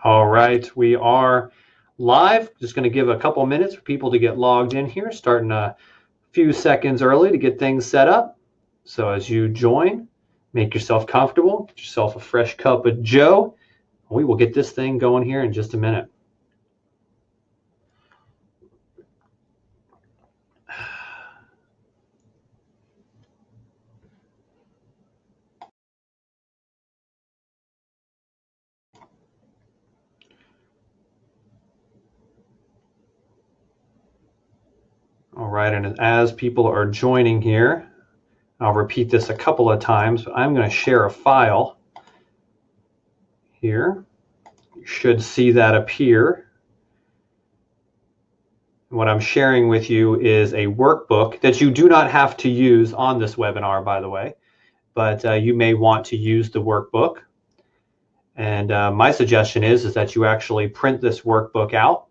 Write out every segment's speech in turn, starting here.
All right, we are live. Just going to give a couple minutes for people to get logged in here, starting a few seconds early to get things set up. So as you join, make yourself comfortable, get yourself a fresh cup of Joe. We will get this thing going here in just a minute. All right, and as people are joining here, I'll repeat this a couple of times, but I'm going to share a file here. You should see that appear. What I'm sharing with you is a workbook that you do not have to use on this webinar, by the way, but you may want to use the workbook. And my suggestion is that you actually print this workbook out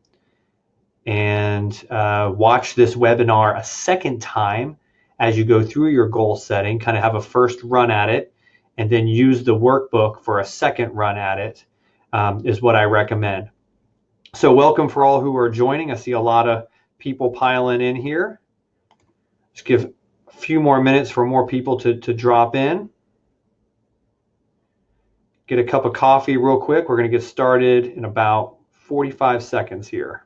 and watch this webinar a second time as you go through your goal setting, kind of have a first run at it, and then use the workbook for a second run at it, is what I recommend. So welcome for all who are joining. I see a lot of people piling in here. Just give a few more minutes for more people to drop in. Get a cup of coffee real quick. We're going to get started in about 45 seconds here.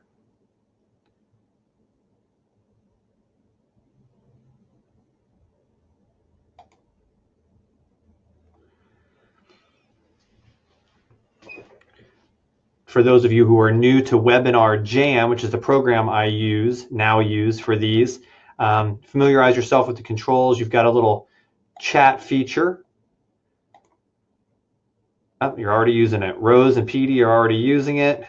For those of you who are new to Webinar Jam, which is the program I now use for these, familiarize yourself with the controls. You've got a little chat feature. Oh, you're already using it. Rose and Petey are already using it.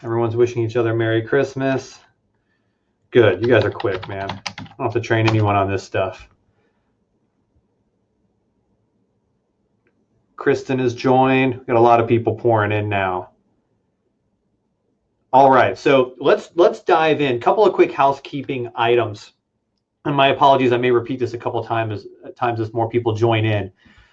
Everyone's wishing each other Merry Christmas. Good. You guys are quick, man. I don't have to train anyone on this stuff. Kristen has joined. We've got a lot of people pouring in now. All right, so let's dive in. A couple of quick housekeeping items. And my apologies, I may repeat this a couple of times as more people join in.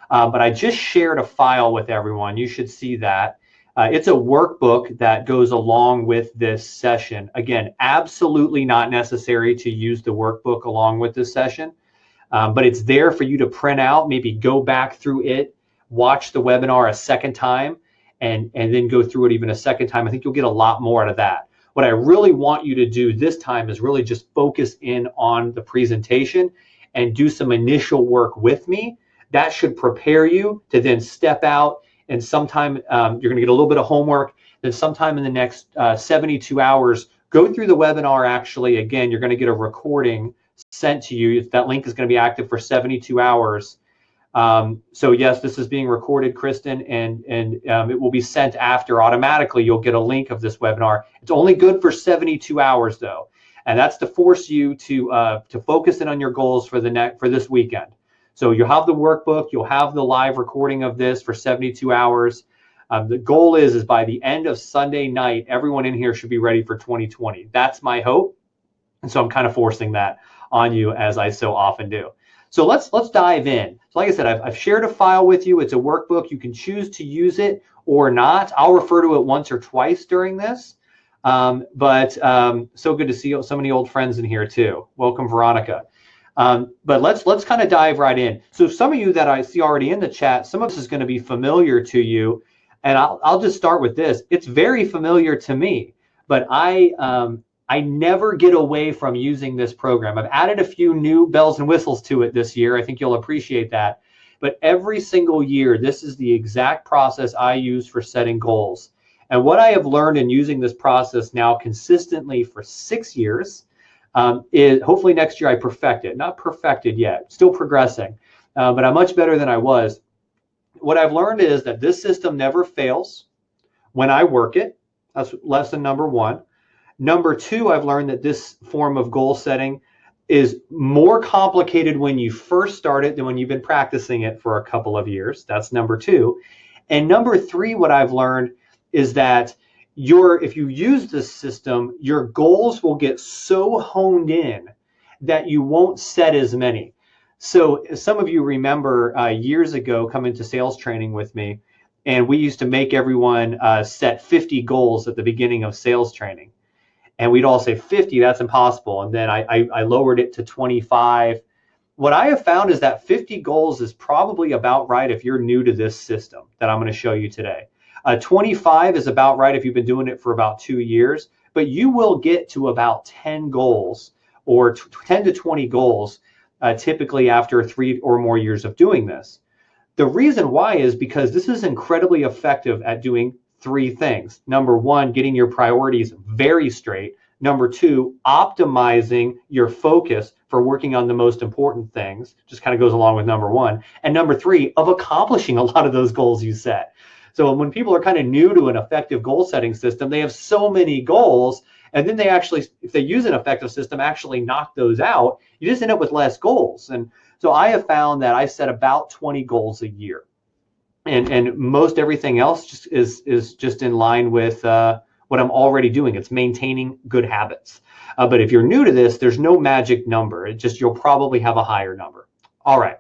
But I just shared a file with everyone. You should see that. It's a workbook that goes along with this session. Again, absolutely not necessary to use the workbook along with this session, but it's there for you to print out, maybe go back through it, watch the webinar a second time, and then go through it even a second time. I think you'll get a lot more out of that. What I really want you to do this time is really just focus in on the presentation and do some initial work with me. That should prepare you to then step out, and sometime you're going to get a little bit of homework. Then sometime in the next 72 hours, go through the webinar. Actually, again, you're going to get a recording sent to you. That link is going to be active for 72 hours. So yes, this is being recorded, Kristen, and it will be sent after automatically. You'll get a link of this webinar. It's only good for 72 hours though, and that's to force you to focus in on your goals for this weekend. So you'll have the workbook, you'll have the live recording of this for 72 hours. The goal is by the end of Sunday night, everyone in here should be ready for 2020. That's my hope, and so I'm kind of forcing that on you, as I so often do. So let's dive in. So like I said, I've shared a file with you. It's a workbook. You can choose to use it or not. I'll refer to it once or twice during this. But so good to see so many old friends in here too. Welcome, Veronica. But let's kind of dive right in. So some of you that I see already in the chat, some of this is going to be familiar to you. And I'll just start with this. It's very familiar to me, but I never get away from using this program. I've added a few new bells and whistles to it this year. I think you'll appreciate that. But every single year, this is the exact process I use for setting goals. And what I have learned in using this process now consistently for 6 years is hopefully next year I perfect it. Not perfected yet, still progressing, but I'm much better than I was. What I've learned is that this system never fails when I work it. That's lesson number one. Number two, I've learned that this form of goal setting is more complicated when you first start it than when you've been practicing it for a couple of years. That's number two. And number three, what I've learned is that if you use this system, your goals will get so honed in that you won't set as many. So some of you remember years ago coming to sales training with me, And we used to make everyone set 50 goals at the beginning of sales training. And we'd all say 50, that's impossible. And then I lowered it to 25. What I have found is that 50 goals is probably about right if you're new to this system that I'm going to show you today. 25 is about right if you've been doing it for about 2 years, but you will get to about 10 goals or 10 to 20 goals typically after 3 or more years of doing this. The reason why is because this is incredibly effective at doing 3 things. Number 1, getting your priorities very straight. Number 2, optimizing your focus for working on the most important things, just kind of goes along with number 1. And number 3, of accomplishing a lot of those goals you set. So when people are kind of new to an effective goal setting system, they have so many goals, and then they actually, if they use an effective system, actually knock those out. You just end up with less goals. And so I have found that I set about 20 goals a year. And most everything else just is just in line with what I'm already doing. It's maintaining good habits. But if you're new to this, there's no magic number. It just, you'll probably have a higher number. All right.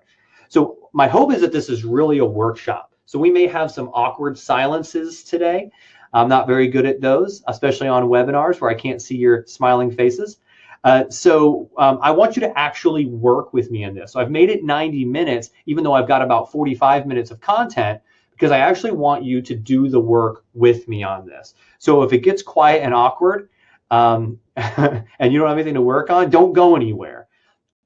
So my hope is that this is really a workshop. So we may have some awkward silences today. I'm not very good at those, especially on webinars where I can't see your smiling faces. So I want you to actually work with me in this. So I've made it 90 minutes, even though I've got about 45 minutes of content, because I actually want you to do the work with me on this. So if it gets quiet and awkward and you don't have anything to work on, don't go anywhere.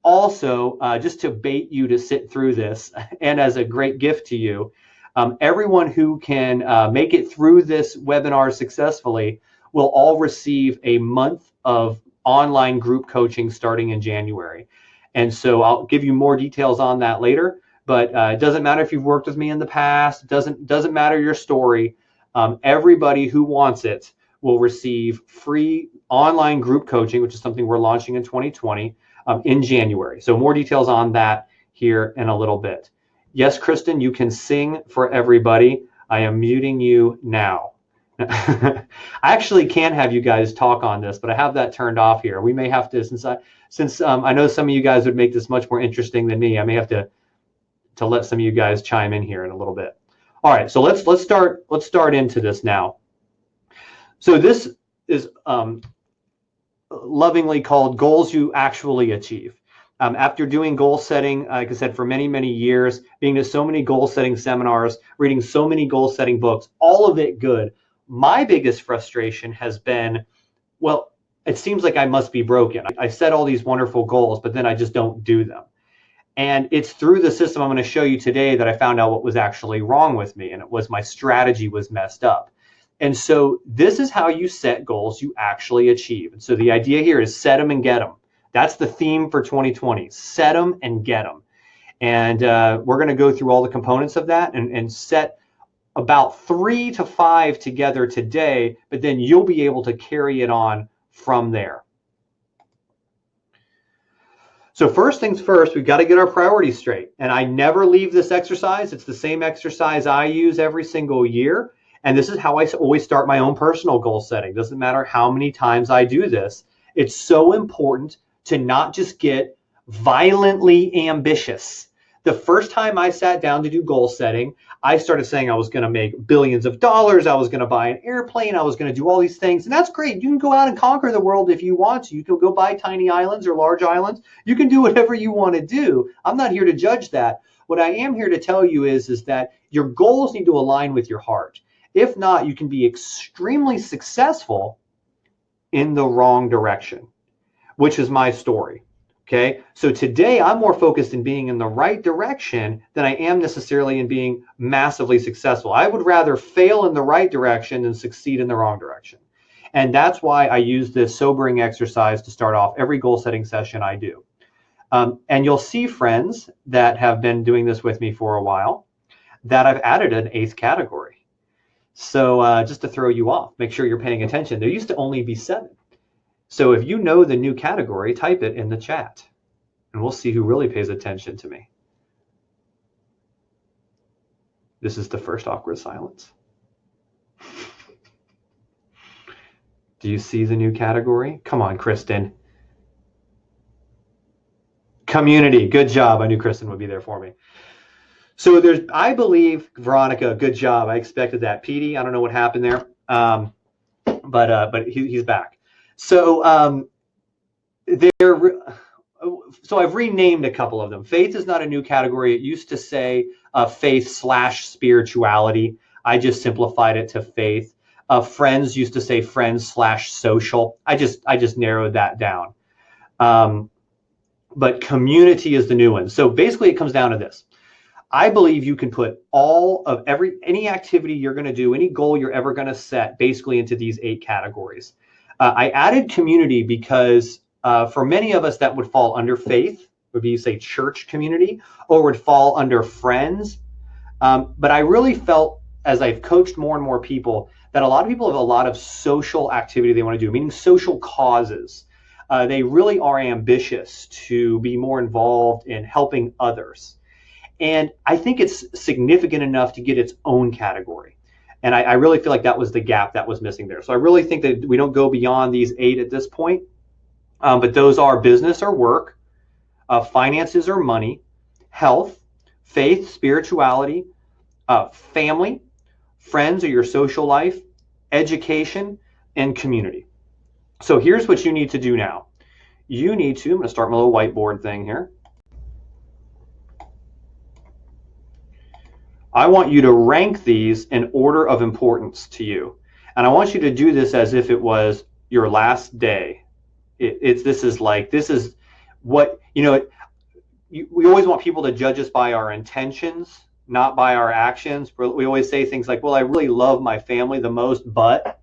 Also, just to bait you to sit through this, and as a great gift to you, everyone who can make it through this webinar successfully will all receive a month of online group coaching starting in January. And so I'll give you more details on that later, but it doesn't matter if you've worked with me in the past. It doesn't matter your story. Everybody who wants it will receive free online group coaching, which is something we're launching in 2020 in January. So more details on that here in a little bit. Yes, Kristen, you can sing for everybody. I am muting you now. I actually can have you guys talk on this, but I have that turned off here. We may have to, since I know some of you guys would make this much more interesting than me, I may have to let some of you guys chime in here in a little bit. All right, so let's start into this now. So this is lovingly called Goals You Actually Achieve. After doing goal setting, like I said, for many, many years, being to so many goal setting seminars, reading so many goal setting books, all of it good. My biggest frustration has been, well, it seems like I must be broken. I set all these wonderful goals, but then I just don't do them. And it's through the system I'm going to show you today that I found out what was actually wrong with me, and it was my strategy was messed up. And so this is how you set goals you actually achieve. And so the idea here is set them and get them. That's the theme for 2020. Set them and get them. And we're going to go through all the components of that and set about 3 to 5 together today, but then you'll be able to carry it on from there. So first things first, we've got to get our priorities straight. And I never leave this exercise. It's the same exercise I use every single year. And this is how I always start my own personal goal setting. Doesn't matter how many times I do this. It's so important to not just get violently ambitious. The first time I sat down to do goal setting, I started saying I was going to make billions of dollars. I was going to buy an airplane. I was going to do all these things. And that's great. You can go out and conquer the world if you want to. You can go buy tiny islands or large islands. You can do whatever you want to do. I'm not here to judge that. What I am here to tell you is that your goals need to align with your heart. If not, you can be extremely successful in the wrong direction, which is my story. Okay, so today I'm more focused in being in the right direction than I am necessarily in being massively successful. I would rather fail in the right direction than succeed in the wrong direction. And that's why I use this sobering exercise to start off every goal setting session I do. And you'll see, friends that have been doing this with me for a while, that I've added an 8th category. So just to throw you off, make sure you're paying attention. There used to only be 7. So if you know the new category, type it in the chat, and we'll see who really pays attention to me. This is the first awkward silence. Do you see the new category? Come on, Kristen. Community, good job. I knew Kristen would be there for me. So I believe, Veronica, good job. I expected that. Petey, I don't know what happened there, but he's back. So there. So I've renamed a couple of them. Faith is not a new category. It used to say faith/spirituality. I just simplified it to faith. Friends used to say friends/social. I just narrowed that down. But community is the new one. So basically it comes down to this. I believe you can put any activity you're going to do, any goal you're ever going to set, basically into these 8 categories. I added community because for many of us that would fall under faith, would be, say, church community, or would fall under friends. But I really felt, as I've coached more and more people, that a lot of people have a lot of social activity they want to do, meaning social causes. They really are ambitious to be more involved in helping others. And I think it's significant enough to get its own category. And I really feel like that was the gap that was missing there. So I really think that we don't go beyond these 8 at this point. But those are business or work, finances or money, health, faith, spirituality, family, friends or your social life, education, and community. So here's what you need to do now. I'm going to start my little whiteboard thing here. I want you to rank these in order of importance to you. And I want you to do this as if it was your last day. This is what, we always want people to judge us by our intentions, not by our actions. We always say things like, well, I really love my family the most, but,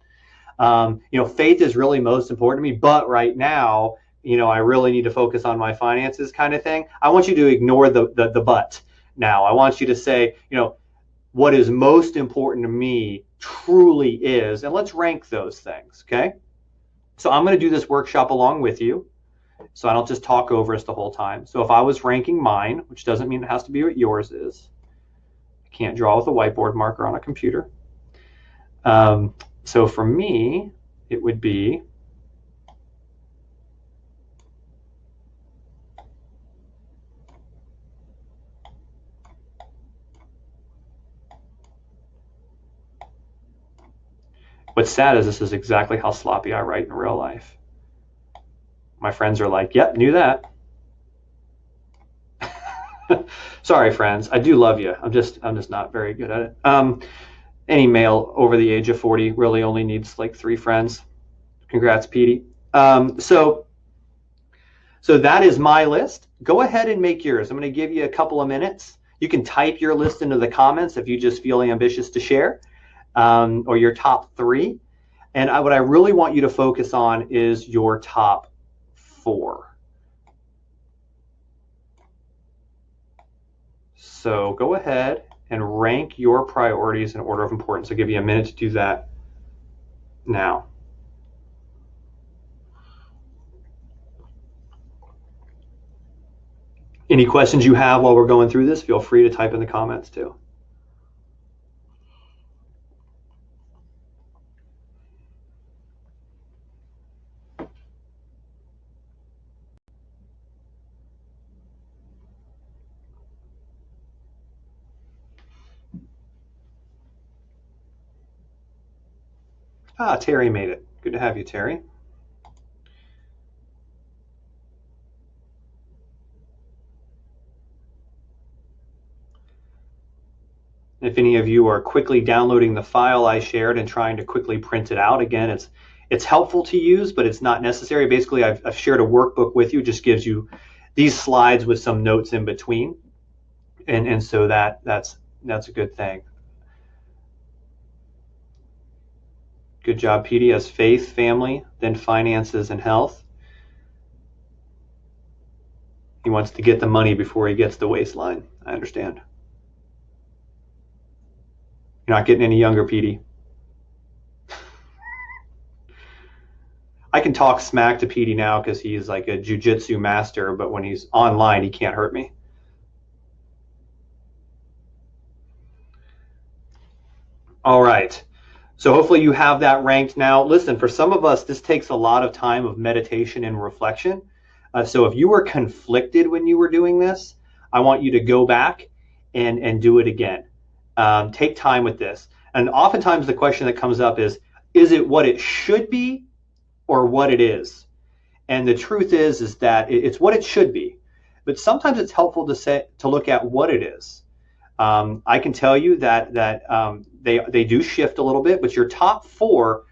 faith is really most important to me, but right now, I really need to focus on my finances kind of thing. I want you to ignore the but now. I want you to say, what is most important to me truly is, and let's rank those things, okay? So I'm going to do this workshop along with you, so I don't just talk over us the whole time. So if I was ranking mine, which doesn't mean it has to be what yours is, I can't draw with a whiteboard marker on a computer. So for me, it would be what's sad is this is exactly how sloppy I write in real life. My friends are like, yep, knew that. Sorry, friends. I do love you. I'm just not very good at it. Any male over the age of 40 really only needs like 3 friends. Congrats, Petey. So that is my list. Go ahead and make yours. I'm going to give you a couple of minutes. You can type your list into the comments if you just feel ambitious to share, or your top 3. And what I really want you to focus on is your top 4. So go ahead and rank your priorities in order of importance. I'll give you a minute to do that now. Any questions you have while we're going through this, feel free to type in the comments too. Terry made it. Good to have you, Terry. If any of you are quickly downloading the file I shared and trying to quickly print it out, again, it's helpful to use, but it's not necessary. Basically, I've shared a workbook with you. It just gives you these slides with some notes in between, and so that's a good thing. Good job, Petey. As faith, family, then finances and health. He wants to get the money before he gets the waistline. I understand. You're not getting any younger, Petey. I can talk smack to Petey now because he's like a jiu-jitsu master, but when he's online, he can't hurt me. All right. So hopefully you have that ranked now. Listen, for some of us, this takes a lot of time of meditation and reflection. So if you were conflicted when you were doing this, I want you to go back and do it again. Take time with this. And oftentimes the question that comes up is it what it should be or what it is? And the truth is that it's what it should be. But sometimes it's helpful to look at what it is. I can tell you that they do shift a little bit, but your top four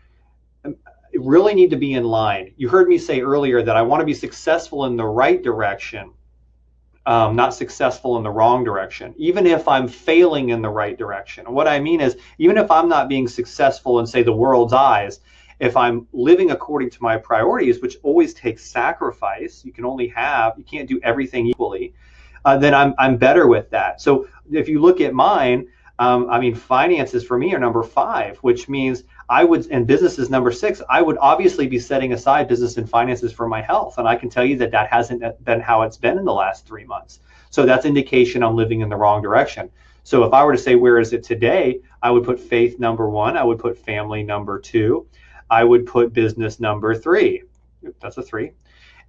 really need to be in line. You heard me say earlier that I want to be successful in the right direction, not successful in the wrong direction, even if I'm failing in the right direction. And what I mean is, even if I'm not being successful in, say, the world's eyes, if I'm living according to my priorities, which always takes sacrifice, you can't do everything equally, then I'm better with that. So if you look at mine, finances for me are number 5, which means and business is number 6. I would obviously be setting aside business and finances for my health. And I can tell you that hasn't been how it's been in the last 3 months. So that's indication I'm living in the wrong direction. So if I were to say, where is it today? I would put faith number 1. I would put family number 2. I would put business number 3. That's a 3.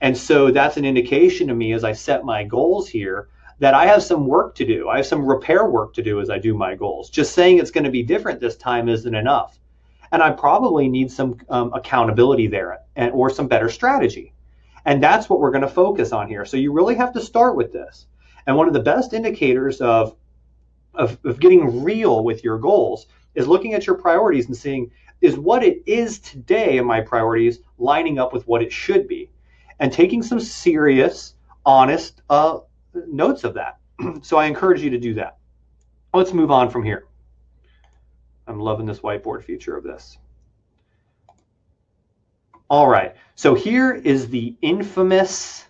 And so that's an indication to me as I set my goals here that I have some work to do. I have some repair work to do as I do my goals. Just saying it's going to be different this time isn't enough. And I probably need some accountability there or some better strategy. And that's what we're going to focus on here. So you really have to start with this. And one of the best indicators of getting real with your goals is looking at your priorities and seeing, is what it is today in my priorities lining up with what it should be? And taking some serious, honest notes of that. So I encourage you to do that. Let's move on from here. I'm loving this whiteboard feature of this. All right, so here is the infamous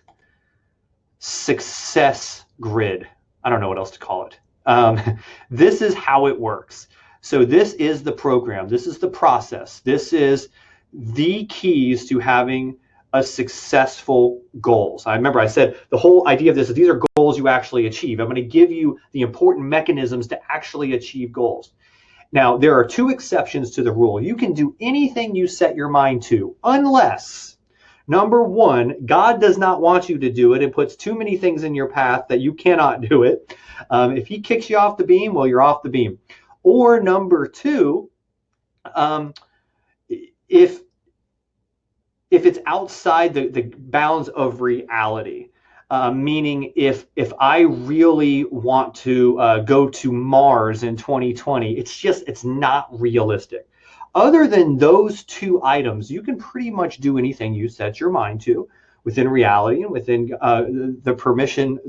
success grid. I don't know what else to call it. This is how it works. So this is the program. This is the process. This is the keys to having a successful goals. I remember I said the whole idea of this is these are goals you actually achieve. I'm going to give you the important mechanisms to actually achieve goals. Now, there are 2 exceptions to the rule. You can do anything you set your mind to, unless, number 1, God does not want you to do it and puts too many things in your path that you cannot do it. If he kicks you off the beam, well, you're off the beam. Or number 2, if it's outside the bounds of reality, meaning if I really want to go to Mars in 2020, it's not realistic. Other than those 2 items, you can pretty much do anything you set your mind to within reality and within the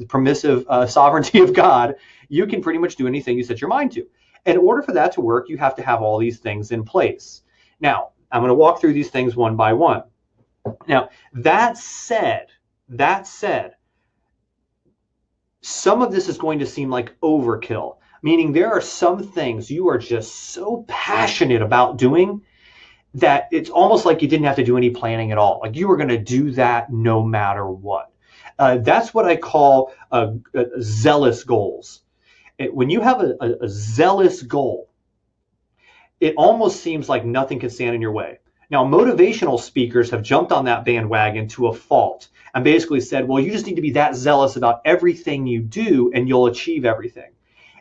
permissive sovereignty of God. You can pretty much do anything you set your mind to. In order for that to work, you have to have all these things in place. Now, I'm going to walk through these things one by one. Now, that said, some of this is going to seem like overkill, meaning there are some things you are just so passionate about doing that it's almost like you didn't have to do any planning at all. Like you were going to do that no matter what. That's what I call zealous goals. When you have a zealous goal, it almost seems like nothing can stand in your way. Now, motivational speakers have jumped on that bandwagon to a fault and basically said, well, you just need to be that zealous about everything you do and you'll achieve everything.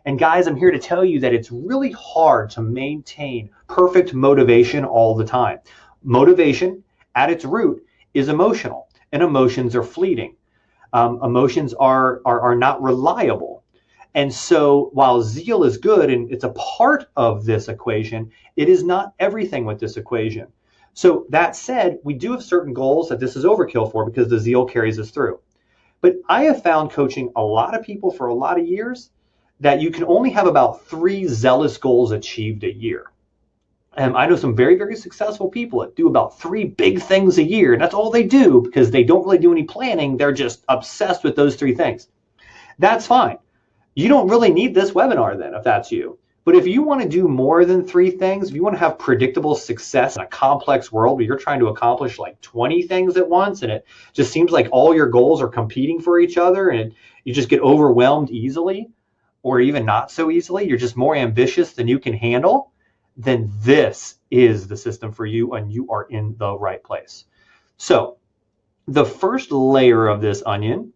And guys, I'm here to tell you that it's really hard to maintain perfect motivation all the time. Motivation at its root is emotional, and emotions are fleeting. Emotions are not reliable. And so while zeal is good and it's a part of this equation, it is not everything with this equation. So that said, we do have certain goals that this is overkill for because the zeal carries us through. But I have found coaching a lot of people for a lot of years that you can only have about 3 zealous goals achieved a year. And I know some very, very successful people that do about 3 big things a year. And that's all they do because they don't really do any planning. They're just obsessed with those 3 things. That's fine. You don't really need this webinar then if that's you. But if you want to do more than 3 things, if you want to have predictable success in a complex world where you're trying to accomplish like 20 things at once and it just seems like all your goals are competing for each other and you just get overwhelmed easily or even not so easily, you're just more ambitious than you can handle, then this is the system for you and you are in the right place. So the first layer of this onion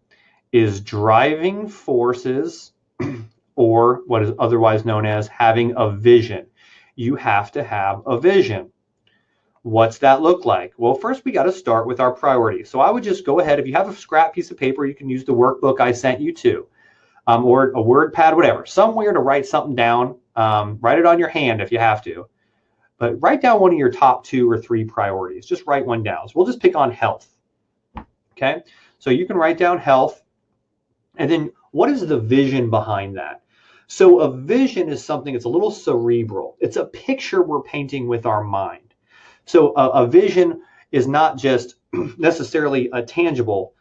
is driving forces or what is otherwise known as having a vision. You have to have a vision. What's that look like? Well, first we got to start with our priorities. So I would just go ahead. If you have a scrap piece of paper, you can use the workbook I sent you to, or a word pad, whatever, somewhere to write something down. Write it on your hand if you have to, but write down one of your top 2 or 3 priorities. Just write one down. So we'll just pick on health. Okay. So you can write down health, and then what is the vision behind that? So a vision is something that's a little cerebral. It's a picture we're painting with our mind. So a vision is not just necessarily a tangible,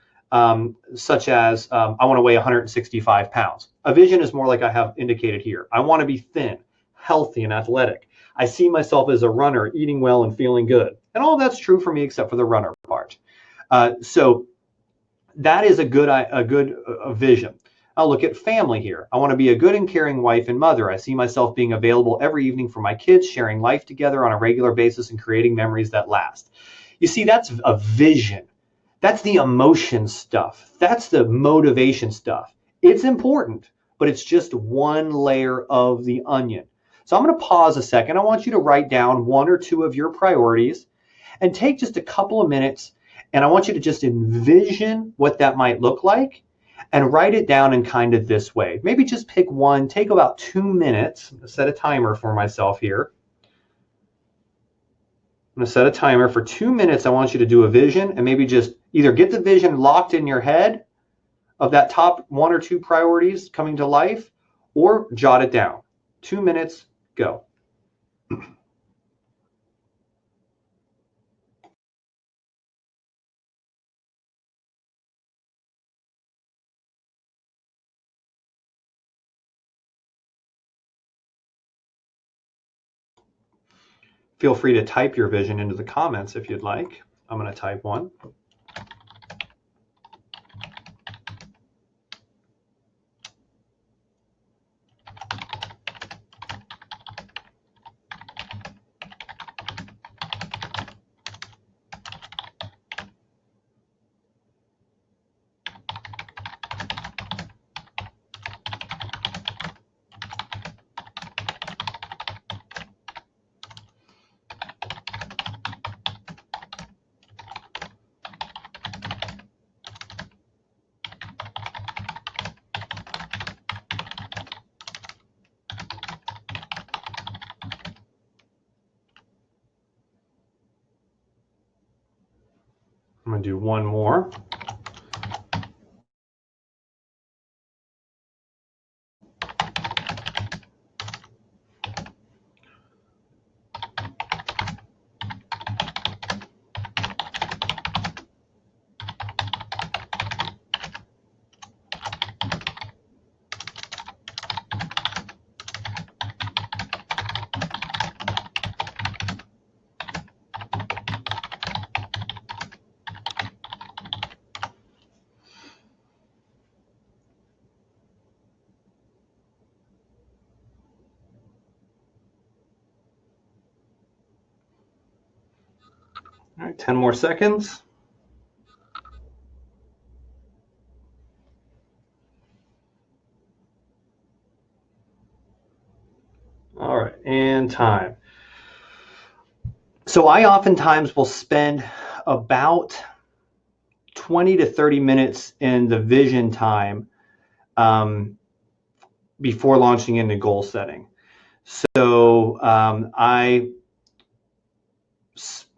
such as I want to weigh 165 pounds. A vision is more like I have indicated here. I want to be thin, healthy, and athletic. I see myself as a runner, eating well and feeling good. And all that's true for me except for the runner part. So that is a good vision. I'll look at family here. I want to be a good and caring wife and mother. I see myself being available every evening for my kids, sharing life together on a regular basis and creating memories that last. You see, that's a vision. That's the emotion stuff. That's the motivation stuff. It's important, but it's just one layer of the onion. So I'm going to pause a second. I want you to write down 1 or 2 of your priorities and take just a couple of minutes, and I want you to just envision what that might look like. And write it down in kind of this way. Maybe just pick one, take about 2 minutes. I'm going to set a timer for myself here. I'm going to set a timer for 2 minutes. I want you to do a vision and maybe just either get the vision locked in your head of that top 1 or 2 priorities coming to life, or jot it down. 2 minutes, go. Feel free to type your vision into the comments if you'd like. I'm going to type one. I'm going to do one more. All right, 10 more seconds. All right, and time. So I oftentimes will spend about 20 to 30 minutes in the vision time before launching into goal setting. So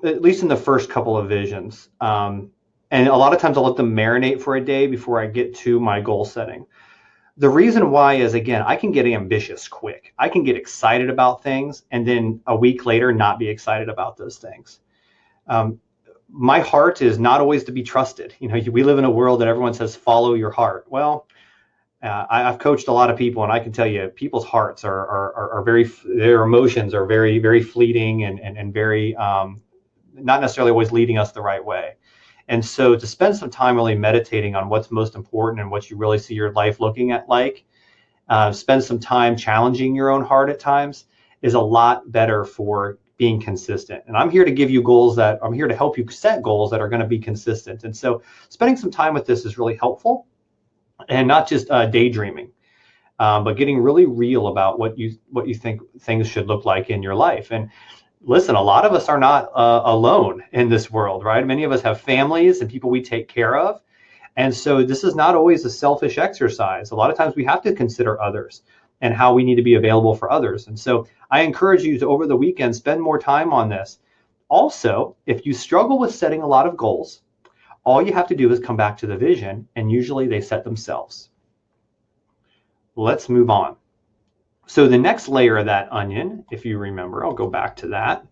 at least in the first couple of visions, and a lot of times I'll let them marinate for a day before I get to my goal setting. The reason why is, again, I can get ambitious quick. I can get excited about things and then a week later not be excited about those things. My heart is not always to be trusted. You know, we live in a world that everyone says, follow your heart. Well, I've coached a lot of people, and I can tell you people's hearts are very, their emotions are very, very fleeting and very, not necessarily always leading us the right way. And so to spend some time really meditating on what's most important and what you really see your life looking at like, spend some time challenging your own heart at times is a lot better for being consistent. And I'm here to give you goals I'm here to help you set goals that are going to be consistent. And so spending some time with this is really helpful, and not just daydreaming. but getting really real about what you think things should look like in your life. And listen, a lot of us are not alone in this world, right? Many of us have families and people we take care of. And so this is not always a selfish exercise. A lot of times we have to consider others and how we need to be available for others. And so I encourage you to, over the weekend, spend more time on this. Also, if you struggle with setting a lot of goals, all you have to do is come back to the vision, and usually they set themselves. Let's move on. So the next layer of that onion, if you remember, I'll go back to that,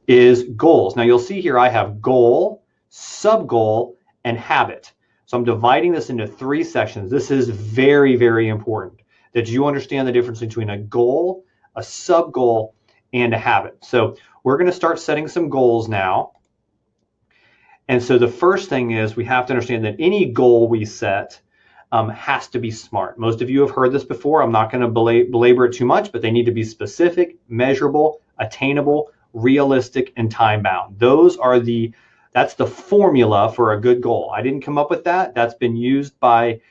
is goals. Now you'll see here I have goal, sub-goal, and habit. So I'm dividing this into 3 sections. This is very, very important that you understand the difference between a goal, a sub-goal, and a habit. So we're going to start setting some goals now. And so the first thing is we have to understand that any goal we set has to be smart. Most of you have heard this before. I'm not going to belabor it too much, but they need to be specific, measurable, attainable, realistic, and time-bound. That's the formula for a good goal. I didn't come up with that. That's been used by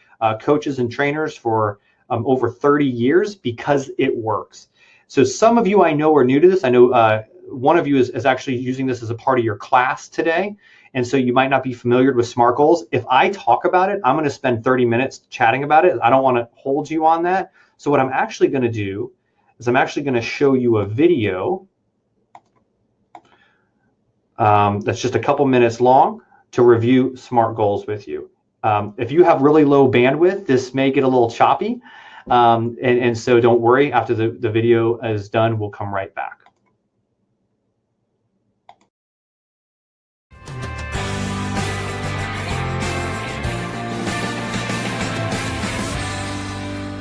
coaches and trainers for over 30 years because it works. So some of you I know are new to this. I know one of you is actually using this as a part of your class today. And so you might not be familiar with SMART goals. If I talk about it, I'm going to spend 30 minutes chatting about it. I don't want to hold you on that. So what I'm actually going to do is I'm actually going to show you a video that's just a couple minutes long to review SMART goals with you. If you have really low bandwidth, this may get a little choppy. And so don't worry, after the video is done, we'll come right back.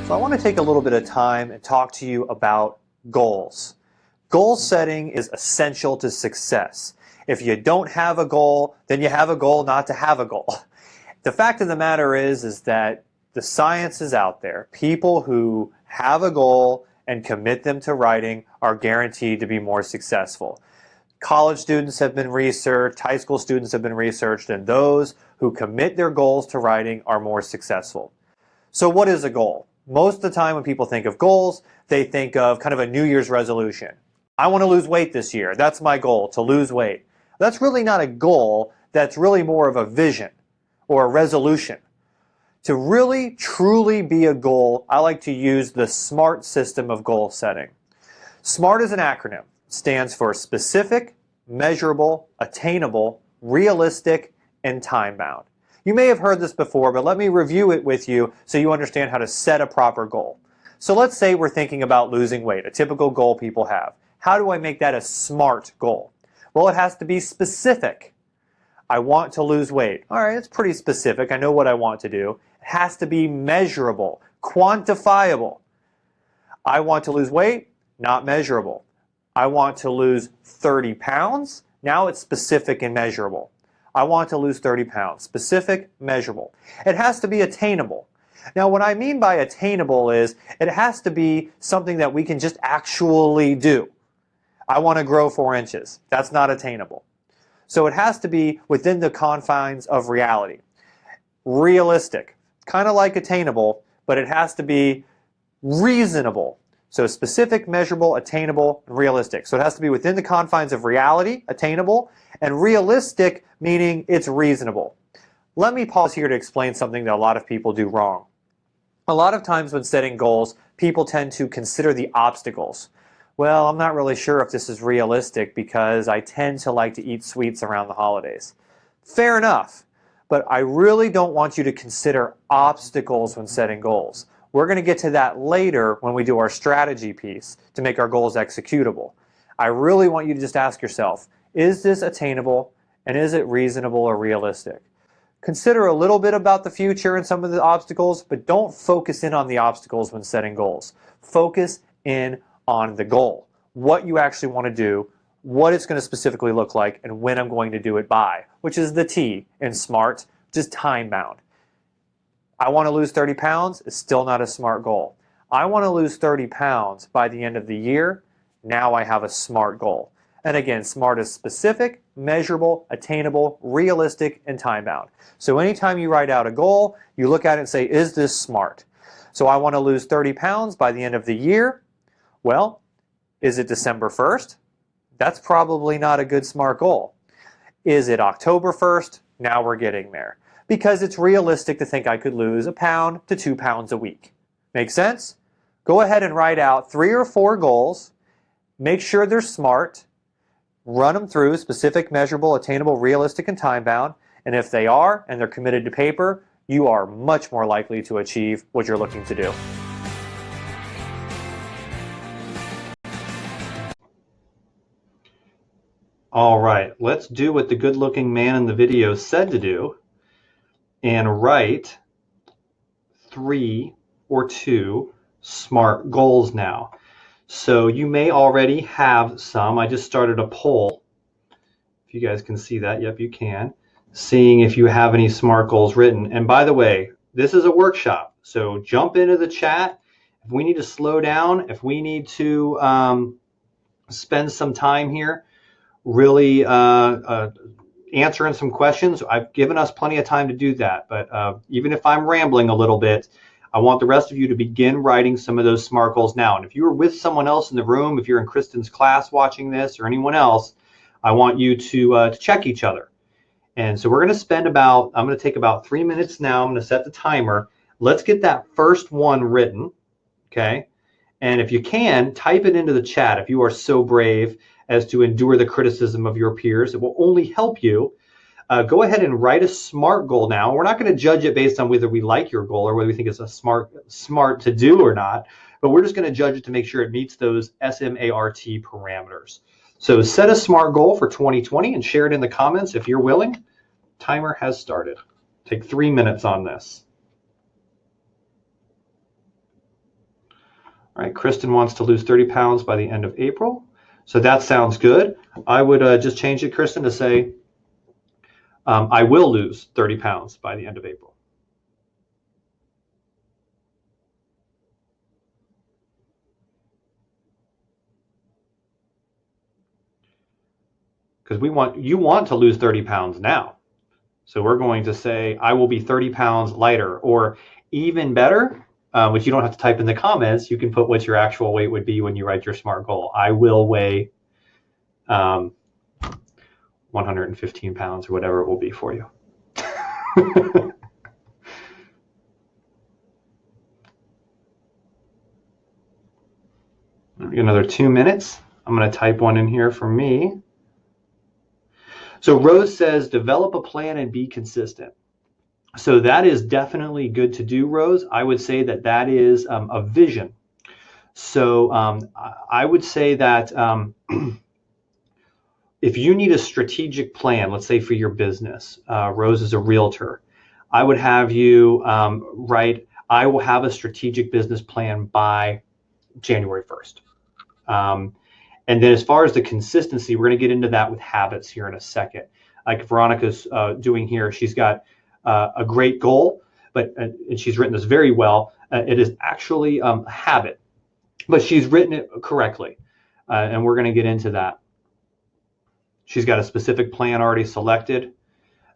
So I want to take a little bit of time and talk to you about goals. Goal setting is essential to success. If you don't have a goal, then you have a goal not to have a goal. The fact of the matter is that the science is out there. People who have a goal and commit them to writing are guaranteed to be more successful. College students have been researched, high school students have been researched, and those who commit their goals to writing are more successful. So what is a goal? Most of the time when people think of goals, they think of kind of a New Year's resolution. I want to lose weight this year. That's my goal, to lose weight. That's really not a goal. That's really more of a vision or a resolution. To really, truly be a goal, I like to use the SMART system of goal setting. SMART is an acronym. It stands for specific, measurable, attainable, realistic, and time-bound. You may have heard this before, but let me review it with you so you understand how to set a proper goal. So let's say we're thinking about losing weight, a typical goal people have. How do I make that a SMART goal? Well, it has to be specific. I want to lose weight. All right, it's pretty specific. I know what I want to do. It has to be measurable, quantifiable. I want to lose weight, not measurable. I want to lose 30 pounds. Now it's specific and measurable. I want to lose 30 pounds. Specific, measurable. It has to be attainable. Now, what I mean by attainable is it has to be something that we can just actually do. I want to grow 4 inches. That's not attainable. So it has to be within the confines of reality. Realistic, kind of like attainable, but it has to be reasonable. So specific, measurable, attainable, and realistic. So it has to be within the confines of reality, attainable, and realistic, meaning it's reasonable. Let me pause here to explain something that a lot of people do wrong. A lot of times when setting goals, people tend to consider the obstacles. Well, I'm not really sure if this is realistic because I tend to like to eat sweets around the holidays. Fair enough, but I really don't want you to consider obstacles when setting goals. We're going to get to that later when we do our strategy piece to make our goals executable. I really want you to just ask yourself, is this attainable and is it reasonable or realistic? Consider a little bit about the future and some of the obstacles, but don't focus in on the obstacles when setting goals. Focus in on the goal, what you actually want to do, what it's going to specifically look like, and when I'm going to do it by, which is the T in SMART, which is time-bound. I want to lose 30 pounds, it's still not a SMART goal. I want to lose 30 pounds by the end of the year, now I have a SMART goal. And again, SMART is specific, measurable, attainable, realistic, and time-bound. So anytime you write out a goal, you look at it and say, is this SMART? So I want to lose 30 pounds by the end of the year. Well, is it December 1st? That's probably not a good SMART goal. Is it October 1st? Now we're getting there. Because it's realistic to think I could lose a pound to 2 pounds a week. Make sense? Go ahead and write out 3 or 4 goals. Make sure they're SMART. Run them through specific, measurable, attainable, realistic, and time-bound. And if they are, and they're committed to paper, you are much more likely to achieve what you're looking to do. All right, let's do what the good-looking man in the video said to do and write 3 or 2 SMART goals now. So you may already have some. I just started a poll. If you guys can see that, yep, you can. Seeing if you have any SMART goals written. And by the way, this is a workshop, so jump into the chat. If we need to slow down, if we need to spend some time here, really answering some questions, I've given us plenty of time to do that. But even if I'm rambling a little bit, I want the rest of you to begin writing some of those SMART goals now. And if you are with someone else in the room, if you're in Kristen's class watching this or anyone else, I want you to check each other. And so we're going to spend I'm going to take about 3 minutes now. I'm going to set the timer. Let's get that first one written, okay? And if you can, type it into the chat if you are so brave as to endure the criticism of your peers. It will only help you. Go ahead and write a SMART goal now. We're not going to judge it based on whether we like your goal or whether we think it's a smart to do or not, but we're just going to judge it to make sure it meets those SMART parameters. So set a SMART goal for 2020 and share it in the comments if you're willing. Timer has started. Take 3 minutes on this. All right, Kristen wants to lose 30 pounds by the end of April. So that sounds good. I would just change it, Kristen, to say, I will lose 30 pounds by the end of April. Because you want to lose 30 pounds now. So we're going to say, I will be 30 pounds lighter, or even better, which you don't have to type in the comments. You can put what your actual weight would be when you write your SMART goal. I will weigh 115 pounds or whatever it will be for you. Another 2 minutes. I'm going to type one in here for me. So Rose says, develop a plan and be consistent. So that is definitely good to do, Rose. I would say that that is a vision. So I would say that if you need a strategic plan, let's say for your business, Rose is a realtor, I would have you write, I will have a strategic business plan by January 1st. And then as far as the consistency, we're going to get into that with habits here in a second. Like Veronica's doing here, she's got a great goal, but and she's written this very well. It is actually a habit, but she's written it correctly. And we're going to get into that. She's got a specific plan already selected.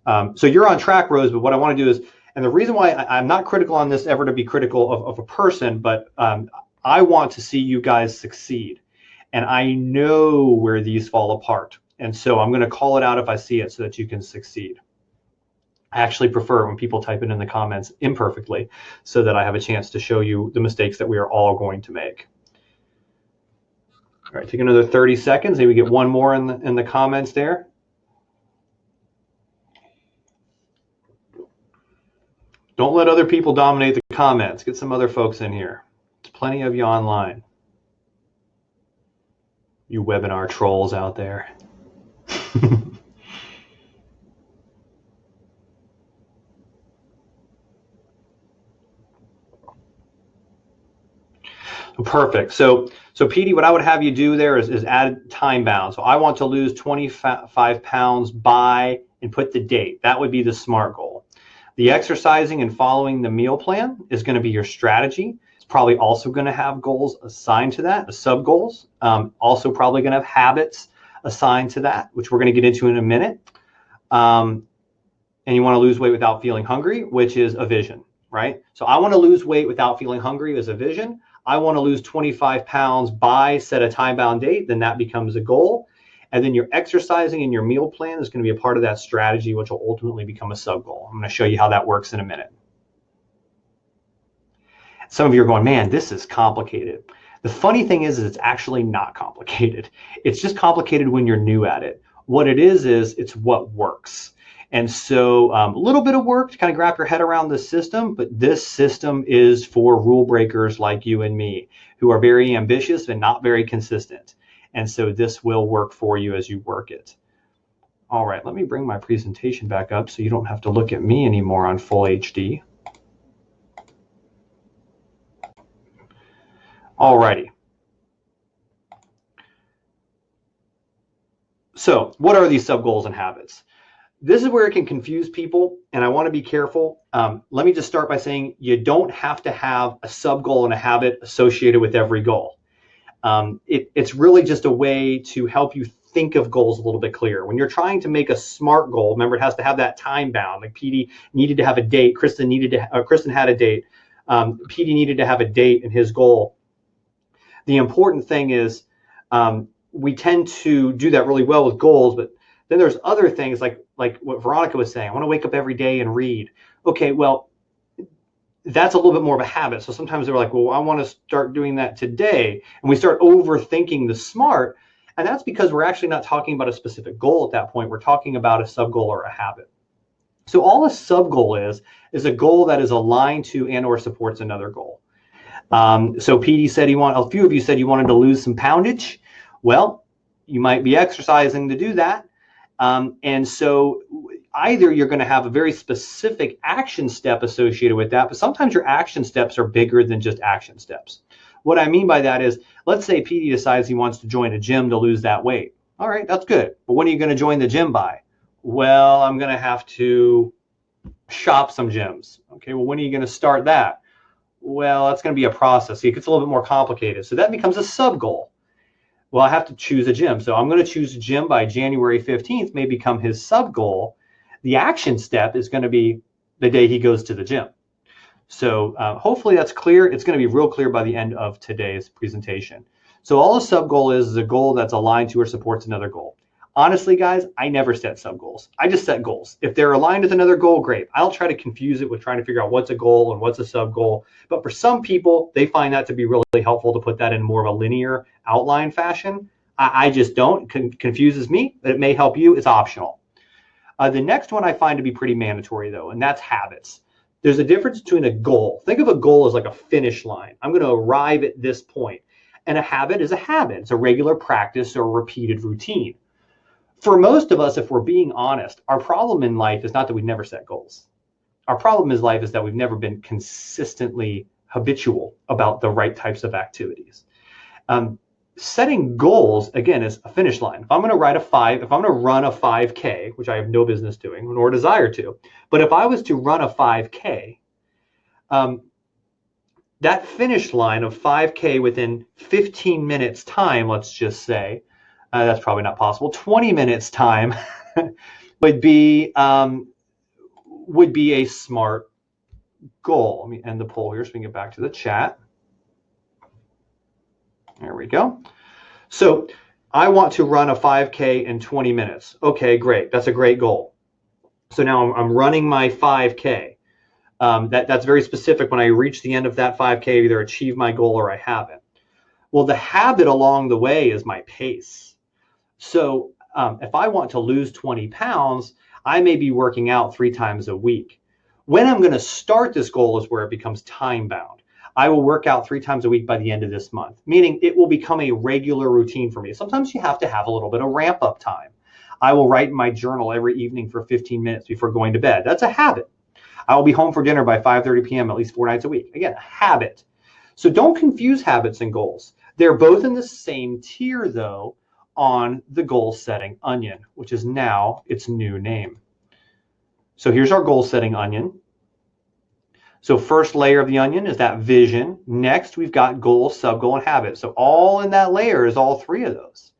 So you're on track, Rose, but what I want to do is, and the reason why I'm not critical on this ever to be critical of a person, but I want to see you guys succeed. And I know where these fall apart. And so I'm going to call it out if I see it so that you can succeed. I actually prefer when people type it in the comments imperfectly so that I have a chance to show you the mistakes that we are all going to make. All right, take another 30 seconds. Maybe get one more in the comments there. Don't let other people dominate the comments. Get some other folks in here. There's plenty of you online. You webinar trolls out there. Perfect. So Petey, what I would have you do there is add time bound. So I want to lose 25 pounds by, and put the date. That would be the SMART goal. The exercising and following the meal plan is going to be your strategy. It's probably also going to have goals assigned to that, the sub goals. Also probably going to have habits assigned to that, which we're going to get into in a minute. And you want to lose weight without feeling hungry, which is a vision, right? So I want to lose weight without feeling hungry as a vision. I want to lose 25 pounds by set a time-bound date, then that becomes a goal. And then your exercising and your meal plan is going to be a part of that strategy, which will ultimately become a sub-goal. I'm going to show you how that works in a minute. Some of you are going, man, this is complicated. The funny thing is it's actually not complicated. It's just complicated when you're new at it. What it is it's what works. And so a little bit of work to kind of wrap your head around this system, but this system is for rule breakers like you and me who are very ambitious and not very consistent. And so this will work for you as you work it. All right, let me bring my presentation back up so you don't have to look at me anymore on full HD. All righty. So what are these sub-goals and habits? This is where it can confuse people, and I want to be careful. Let me just start by saying you don't have to have a sub-goal and a habit associated with every goal. It's really just a way to help you think of goals a little bit clearer. When you're trying to make a SMART goal, remember it has to have that time bound. Like PD needed to have a date, Kristen had a date, PD needed to have a date in his goal. The important thing is we tend to do that really well with goals, but then there's other things like what Veronica was saying. I want to wake up every day and read. Okay, well, that's a little bit more of a habit. So sometimes they're like, well, I want to start doing that today. And we start overthinking the SMART. And that's because we're actually not talking about a specific goal at that point. We're talking about a sub-goal or a habit. So all a sub-goal is a goal that is aligned to and or supports another goal. So PD said a few of you said you wanted to lose some poundage. Well, you might be exercising to do that. And so either you're going to have a very specific action step associated with that, but sometimes your action steps are bigger than just action steps. What I mean by that is, let's say PD decides he wants to join a gym to lose that weight. All right, that's good. But when are you going to join the gym by? Well, I'm going to have to shop some gyms. Okay, well, when are you going to start that? Well, that's going to be a process. It gets a little bit more complicated. So that becomes a sub-goal. Well, I have to choose a gym. So I'm going to choose a gym by January 15th, may become his sub-goal. The action step is going to be the day he goes to the gym. So hopefully that's clear. It's going to be real clear by the end of today's presentation. So all a sub-goal is a goal that's aligned to or supports another goal. Honestly, guys, I never set sub-goals. I just set goals. If they're aligned with another goal, great. I don't try to confuse it with trying to figure out what's a goal and what's a sub-goal. But for some people, they find that to be really helpful to put that in more of a linear outline fashion. I just don't. It confuses me, but it may help you. It's optional. The next one I find to be pretty mandatory, though, and that's habits. There's a difference between a goal. Think of a goal as like a finish line. I'm going to arrive at this point. And a habit is a habit. It's a regular practice or a repeated routine. For most of us, if we're being honest, our problem in life is not that we've never set goals. Our problem in life is that we've never been consistently habitual about the right types of activities. Setting goals, again, is a finish line. If I'm going to run a 5K, which I have no business doing nor desire to, but if I was to run a 5K, that finish line of 5K within 15 minutes time, let's just say, that's probably not possible, 20 minutes time would be a SMART goal. Let me end the poll here so we can get back to the chat. There we go. So I want to run a 5K in 20 minutes. Okay, great. That's a great goal. So now I'm running my 5K. That's very specific. When I reach the end of that 5K, I either achieve my goal or I haven't. Well, the habit along the way is my pace. So if I want to lose 20 pounds, I may be working out 3 times a week. When I'm going to start this goal is where it becomes time bound. I will work out 3 times a week by the end of this month, meaning it will become a regular routine for me. Sometimes you have to have a little bit of ramp up time. I will write in my journal every evening for 15 minutes before going to bed. That's a habit. I will be home for dinner by 5:30 p.m. at least 4 nights a week. Again, a habit. So don't confuse habits and goals. They're both in the same tier, though, on the goal setting onion, which is now its new name. So here's our goal setting onion. So first layer of the onion is that vision. Next, we've got goal, sub-goal, and habit. So all in that layer is all 3 of those.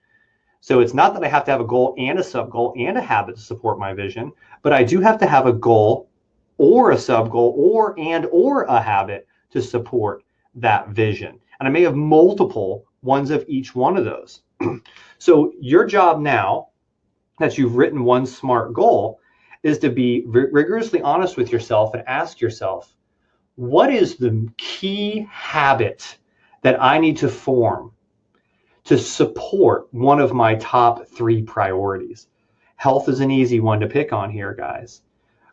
So it's not that I have to have a goal and a sub-goal and a habit to support my vision, but I do have to have a goal or a sub goal or a habit to support that vision. And I may have multiple ones of each one of those. So your job now that you've written one SMART goal is to be rigorously honest with yourself and ask yourself, what is the key habit that I need to form to support one of my top 3 priorities? Health is an easy one to pick on here, guys.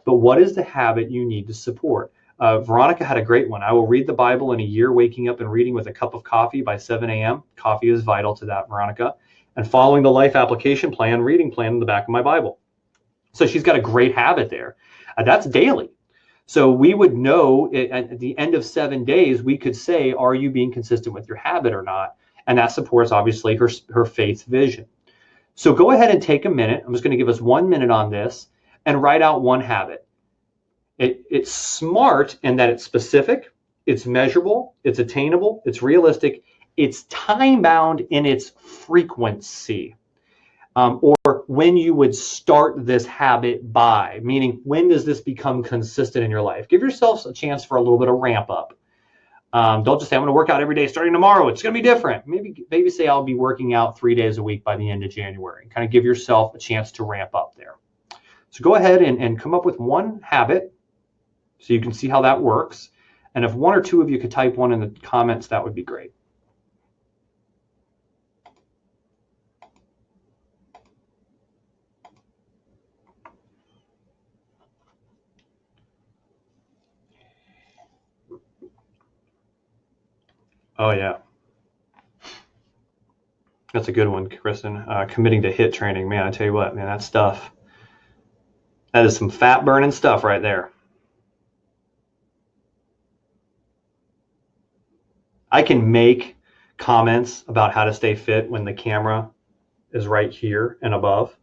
But what is the habit you need to support? Veronica had a great one. I will read the Bible in a year, waking up and reading with a cup of coffee by 7 a.m. Coffee is vital to that, Veronica. And following the life application plan, reading plan in the back of my Bible. So she's got a great habit there. That's daily. So we would know at the end of 7 days, we could say, are you being consistent with your habit or not? And that supports, obviously, her faith vision. So go ahead and take a minute. I'm just going to give us 1 minute on this and write out one habit. It's SMART in that it's specific, it's measurable, it's attainable, it's realistic, it's time-bound in its frequency. Or when you would start this habit by, meaning when does this become consistent in your life? Give yourselves a chance for a little bit of ramp up. Don't just say, I'm going to work out every day starting tomorrow. It's going to be different. Maybe say I'll be working out 3 days a week by the end of January. Kind of give yourself a chance to ramp up there. So go ahead and come up with one habit so you can see how that works. And if 1 or 2 of you could type one in the comments, that would be great. Oh, yeah. That's a good one, Kristen. Committing to HIIT training. Man, I tell you what, man, that stuff, that is some fat burning stuff right there. I can make comments about how to stay fit when the camera is right here and above.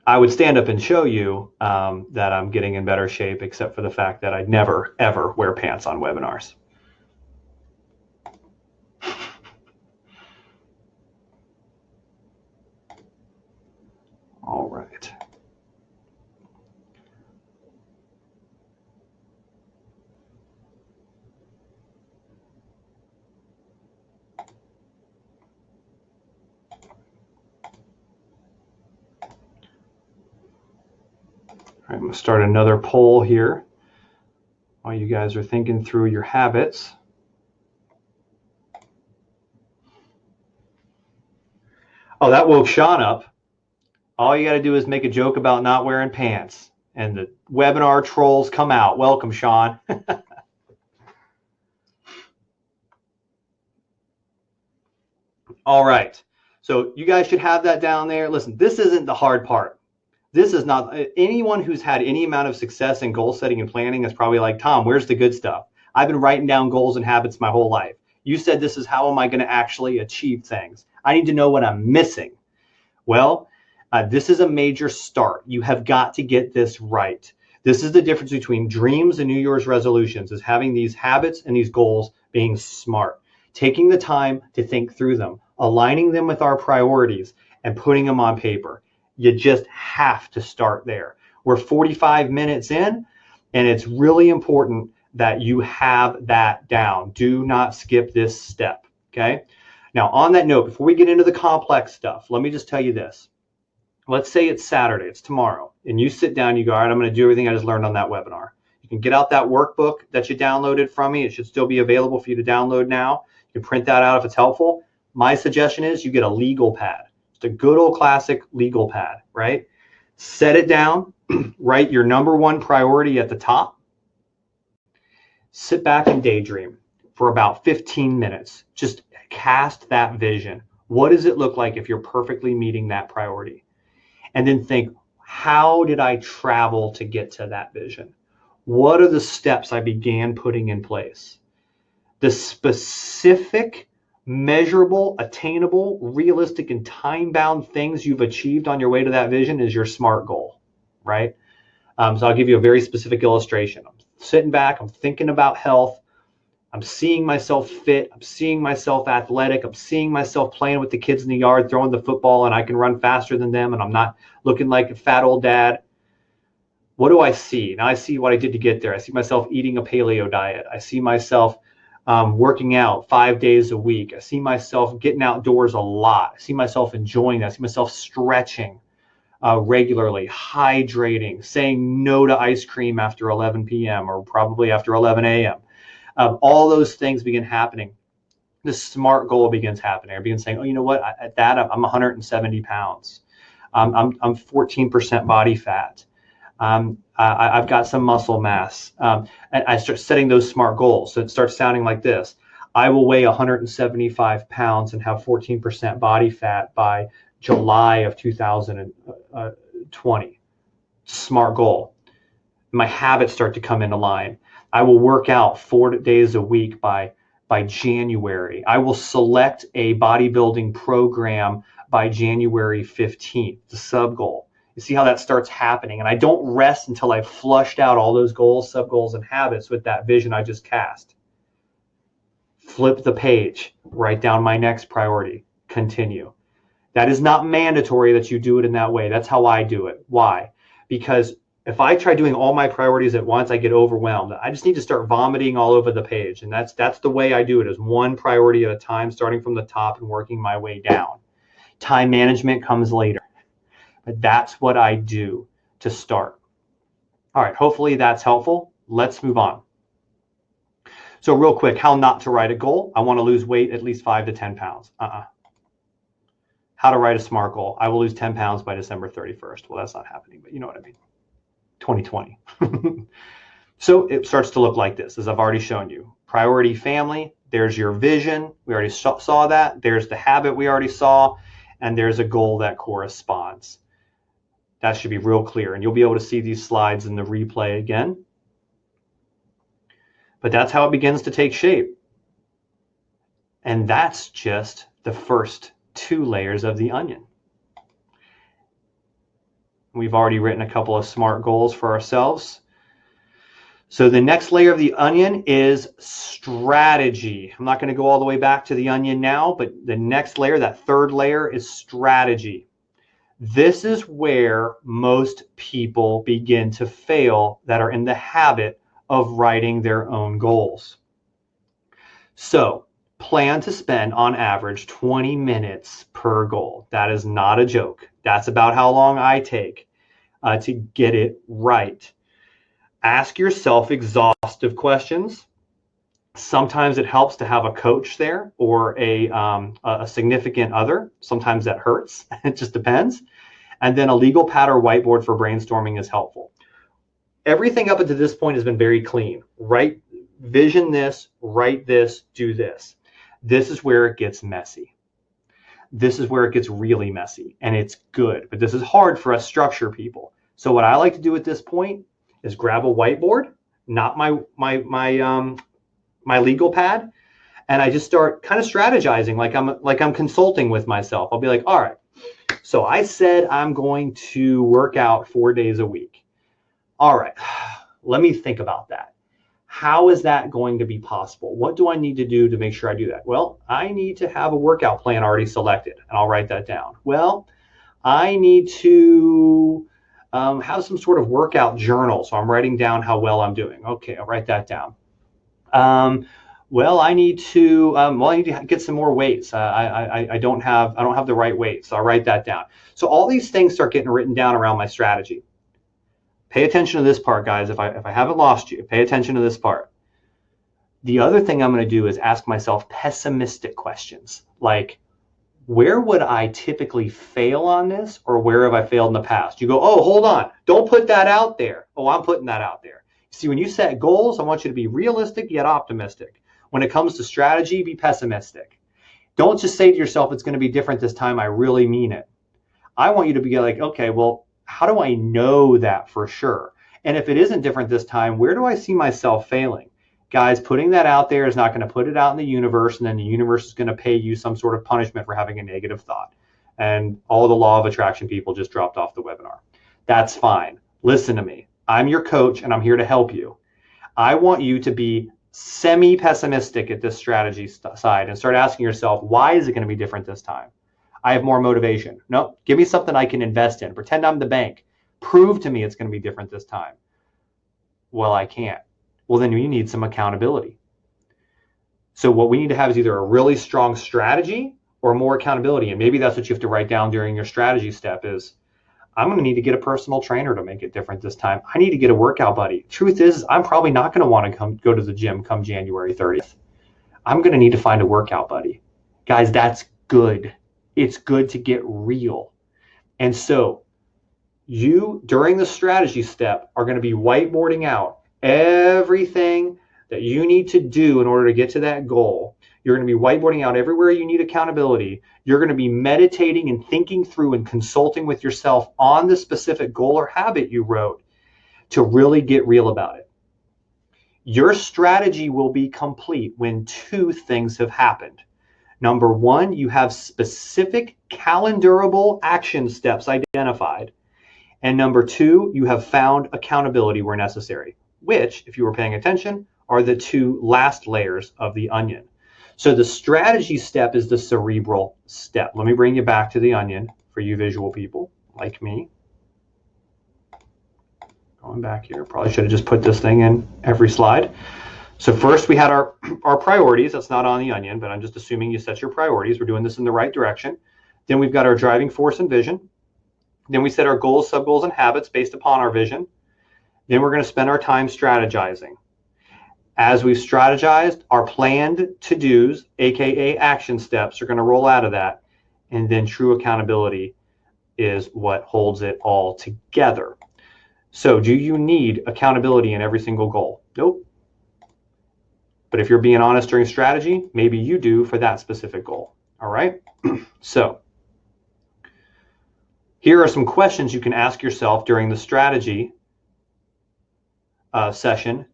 I would stand up and show you that I'm getting in better shape, except for the fact that I never, ever wear pants on webinars. All right. All right, I'm going to start another poll here while you guys are thinking through your habits. Oh, that woke Sean up. All you got to do is make a joke about not wearing pants, and the webinar trolls come out. Welcome, Sean. All right. So you guys should have that down there. Listen, this isn't the hard part. This is not, anyone who's had any amount of success in goal setting and planning is probably like, Tom, where's the good stuff? I've been writing down goals and habits my whole life. You said this is how am I going to actually achieve things? I need to know what I'm missing. Well, this is a major start. You have got to get this right. This is the difference between dreams and New Year's resolutions, is having these habits and these goals being SMART, taking the time to think through them, aligning them with our priorities and putting them on paper. You just have to start there. We're 45 minutes in, and it's really important that you have that down. Do not skip this step, okay? Now, on that note, before we get into the complex stuff, let me just tell you this. Let's say it's Saturday, it's tomorrow, and you sit down, you go, all right, I'm going to do everything I just learned on that webinar. You can get out that workbook that you downloaded from me. It should still be available for you to download now. You can print that out if it's helpful. My suggestion is you get a legal pad. Just a good old classic legal pad, right? Set it down, write your number one priority at the top. Sit back and daydream for about 15 minutes. Just cast that vision. What does it look like if you're perfectly meeting that priority? And then think, how did I travel to get to that vision? What are the steps I began putting in place? The specific, measurable, attainable, realistic, and time-bound things you've achieved on your way to that vision is your SMART goal, right? So I'll give you a very specific illustration. I'm sitting back, I'm thinking about health, I'm seeing myself fit. I'm seeing myself athletic. I'm seeing myself playing with the kids in the yard, throwing the football, and I can run faster than them, and I'm not looking like a fat old dad. What do I see? Now I see what I did to get there. I see myself eating a paleo diet. I see myself working out 5 days a week. I see myself getting outdoors a lot. I see myself enjoying that. I see myself stretching regularly, hydrating, saying no to ice cream after 11 p.m. or probably after 11 a.m. All those things begin happening. This SMART goal begins happening. I begin saying, oh, you know what? At that, I'm 170 pounds. I'm 14% body fat. I've got some muscle mass. And I start setting those SMART goals. So it starts sounding like this. I will weigh 175 pounds and have 14% body fat by July of 2020. SMART goal. My habits start to come into line. I will work out 4 days a week by January. I will select a bodybuilding program by January 15th, the sub goal. You see how that starts happening. And I don't rest until I've flushed out all those goals, sub goals, and habits with that vision I just cast. Flip the page, write down my next priority, continue. That is not mandatory that you do it in that way. That's how I do it. Why? Because if I try doing all my priorities at once, I get overwhelmed. I just need to start vomiting all over the page. And that's the way I do it, is one priority at a time, starting from the top and working my way down. Time management comes later. But that's what I do to start. All right, hopefully that's helpful. Let's move on. So real quick, how not to write a goal. I want to lose weight at least 5 to 10 pounds. How to write a SMART goal. I will lose 10 pounds by December 31st. Well, that's not happening, but you know what I mean. 2020. So it starts to look like this, as I've already shown you. Priority family, there's your vision. We already saw that. There's the habit we already saw, and there's a goal that corresponds. That should be real clear, and you'll be able to see these slides in the replay again. But that's how it begins to take shape. And that's just the first 2 layers of the onion. We've already written a couple of SMART goals for ourselves. So the next layer of the onion is strategy. I'm not going to go all the way back to the onion now, but the next layer, that third layer, is strategy. This is where most people begin to fail that are in the habit of writing their own goals. So plan to spend on average 20 minutes per goal. That is not a joke. That's about how long I take to get it right. Ask yourself exhaustive questions. Sometimes it helps to have a coach there or a significant other. Sometimes that hurts. It just depends. And then a legal pad or whiteboard for brainstorming is helpful. Everything up until this point has been very clean. Write, vision this, write this, do this. This is where it gets messy. This is where it gets really messy, and it's good. But this is hard for us structure people. So what I like to do at this point is grab a whiteboard, not my legal pad, and I just start kind of strategizing like I'm consulting with myself. I'll be like, all right, so I said I'm going to work out 4 days a week. All right, let me think about that. How is that going to be possible? What do I need to do to make sure I do that? Well, I need to have a workout plan already selected, and I'll write that down. Well, I need to have some sort of workout journal, so I'm writing down how well I'm doing. Okay, I'll write that down. Well, I need to get some more weights. I don't have the right weights, so I'll write that down. So all these things start getting written down around my strategy. Pay attention to this part, guys. If I haven't lost you, pay attention to this part. The other thing I'm going to do is ask myself pessimistic questions, like, where would I typically fail on this, or where have I failed in the past? You go, oh, hold on. Don't put that out there. Oh, I'm putting that out there. See, when you set goals, I want you to be realistic yet optimistic. When it comes to strategy, be pessimistic. Don't just say to yourself, it's going to be different this time. I really mean it. I want you to be like, okay, well, how do I know that for sure? And if it isn't different this time, where do I see myself failing? Guys, putting that out there is not going to put it out in the universe, and then the universe is going to pay you some sort of punishment for having a negative thought. And all the law of attraction people just dropped off the webinar. That's fine. Listen to me. I'm your coach, and I'm here to help you. I want you to be semi-pessimistic at this strategy side and start asking yourself, why is it going to be different this time? I have more motivation. No, give me something I can invest in. Pretend I'm the bank. Prove to me it's going to be different this time. Well, I can't. Well, then you need some accountability. So what we need to have is either a really strong strategy or more accountability. And maybe that's what you have to write down during your strategy step is, I'm going to need to get a personal trainer to make it different this time. I need to get a workout buddy. Truth is, I'm probably not going to want to go to the gym come January 30th. I'm going to need to find a workout buddy. Guys, that's good. It's good to get real. And so you, during the strategy step, are going to be whiteboarding out everything that you need to do in order to get to that goal. You're going to be whiteboarding out everywhere you need accountability. You're going to be meditating and thinking through and consulting with yourself on the specific goal or habit you wrote to really get real about it. Your strategy will be complete when two things have happened. Number one, you have specific calendarable action steps identified. And number two, you have found accountability where necessary, which, if you were paying attention, are the two last layers of the onion. So the strategy step is the cerebral step. Let me bring you back to the onion for you visual people like me. Going back here, probably should have just put this thing in every slide. So first we had our priorities. That's not on the onion, but I'm just assuming you set your priorities. We're doing this in the right direction. Then we've got our driving force and vision. Then we set our goals, sub-goals, and habits based upon our vision. Then we're going to spend our time strategizing. As we've strategized, our planned to-dos, aka action steps, are going to roll out of that. And then true accountability is what holds it all together. So do you need accountability in every single goal? Nope. But if you're being honest during strategy, maybe you do for that specific goal. All right? So here are some questions you can ask yourself during the strategy session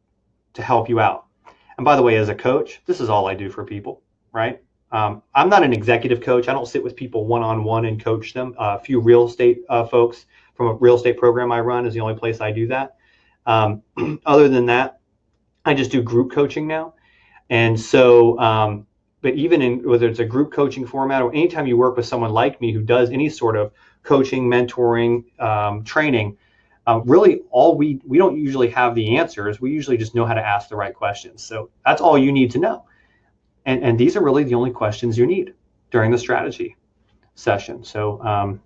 to help you out. And by the way, as a coach, this is all I do for people, right? I'm not an executive coach. I don't sit with people one-on-one and coach them. A few real estate folks from a real estate program I run is the only place I do that. Other than that, I just do group coaching now. And so, but even in whether it's a group coaching format or anytime you work with someone like me who does any sort of coaching, mentoring, training, really all we don't usually have the answers. We usually just know how to ask the right questions. So that's all you need to know. And these are really the only questions you need during the strategy session. So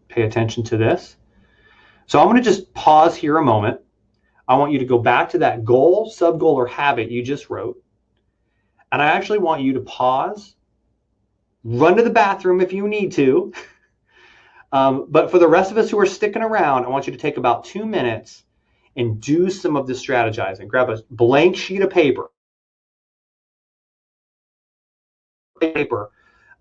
pay attention to this. So I'm going to just pause here a moment. I want you to go back to that goal, sub-goal, or habit you just wrote. And I actually want you to pause, run to the bathroom if you need to. But for the rest of us who are sticking around, I want you to take about 2 minutes and do some of this strategizing. Grab a blank sheet of paper,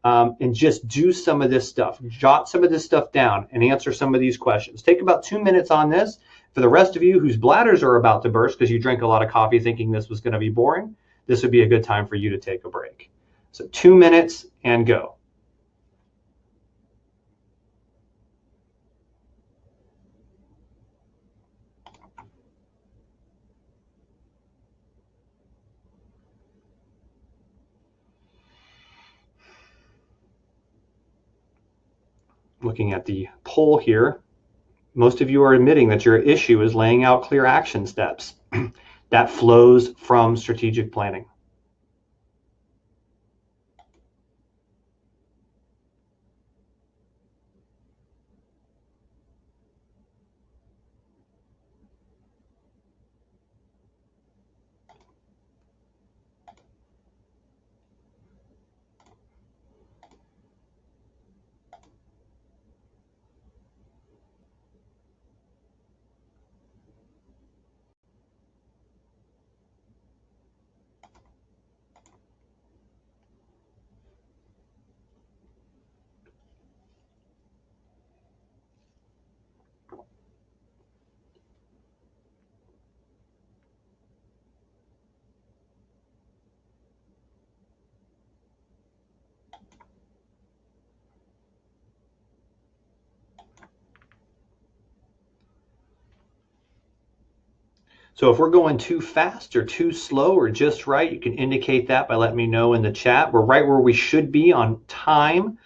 and just do some of this stuff. Jot some of this stuff down and answer some of these questions. Take about 2 minutes on this. For the rest of you whose bladders are about to burst because you drank a lot of coffee thinking this was going to be boring, this would be a good time for you to take a break. So 2 minutes and go. Looking at the poll here, most of you are admitting that your issue is laying out clear action steps. That flows from strategic planning. So if we're going too fast or too slow or just right, you can indicate that by letting me know in the chat. We're right where we should be on time.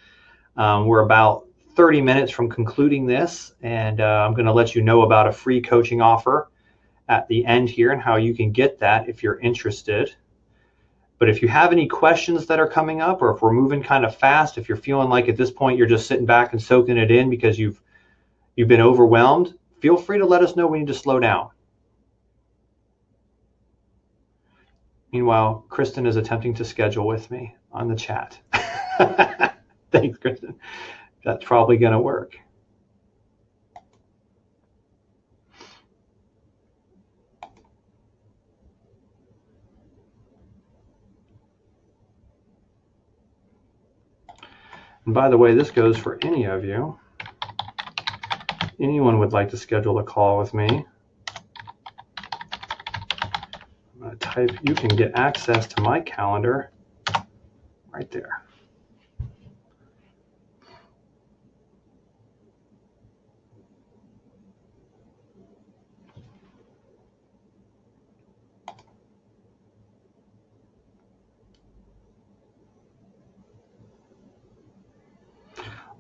We're about 30 minutes from concluding this, and I'm going to let you know about a free coaching offer at the end here and how you can get that if you're interested. But if you have any questions that are coming up, or if we're moving kind of fast, if you're feeling like at this point you're just sitting back and soaking it in because you've been overwhelmed, feel free to let us know we need to slow down. Meanwhile, Kristen is attempting to schedule with me on the chat. Thanks, Kristen. That's probably going to work. And by the way, this goes for any of you. Anyone would like to schedule a call with me, I'm going to type, you can get access to my calendar right there.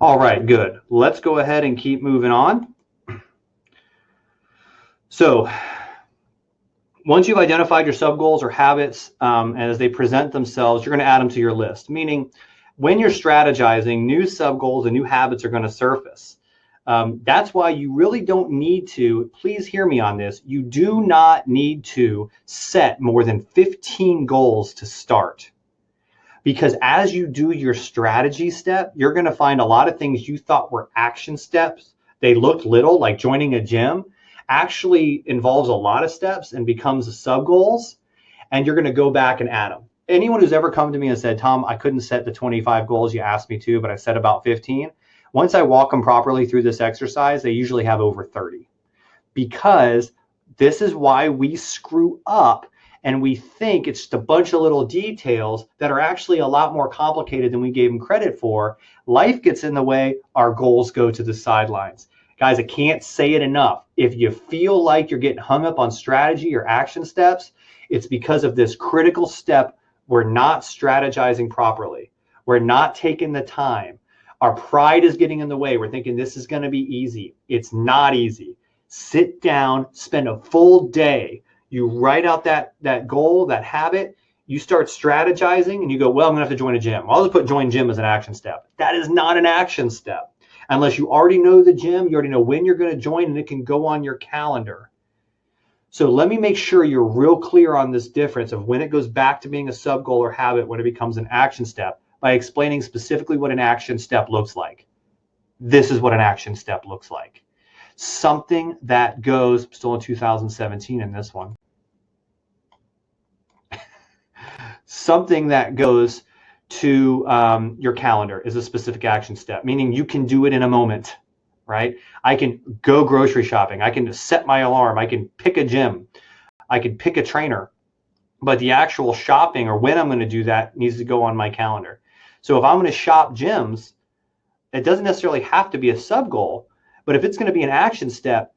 All right, good. Let's go ahead and keep moving on. So once you've identified your sub goals or habits, and as they present themselves, you're going to add them to your list. Meaning, when you're strategizing, new sub goals and new habits are going to surface. That's why you really don't need to, please hear me on this, you do not need to set more than 15 goals to start. Because as you do your strategy step, you're going to find a lot of things you thought were action steps. They looked little, like joining a gym, actually involves a lot of steps and becomes sub goals. And you're going to go back and add them. Anyone who's ever come to me and said, Tom, I couldn't set the 25 goals you asked me to, but I set about 15. Once I walk them properly through this exercise, they usually have over 30. Because this is why we screw up and we think it's just a bunch of little details that are actually a lot more complicated than we gave them credit for. Life gets in the way, our goals go to the sidelines. Guys, I can't say it enough. If you feel like you're getting hung up on strategy or action steps, it's because of this critical step. We're not strategizing properly. We're not taking the time. Our pride is getting in the way. We're thinking this is going to be easy. It's not easy. Sit down, spend a full day. You write out that goal, that habit. You start strategizing and you go, well, I'm going to have to join a gym. I'll just put join gym as an action step. That is not an action step. Unless you already know the gym, you already know when you're going to join, and it can go on your calendar. So let me make sure you're real clear on this difference of when it goes back to being a sub goal or habit, when it becomes an action step, by explaining specifically what an action step looks like. This is what an action step looks like. Something that goes, still in 2017 in this one. Something that goes to your calendar is a specific action step, meaning you can do it in a moment, right? I can go grocery shopping. I can set my alarm. I can pick a gym. I can pick a trainer. But the actual shopping or when I'm going to do that needs to go on my calendar. So if I'm going to shop gyms, it doesn't necessarily have to be a sub goal, but if it's going to be an action step,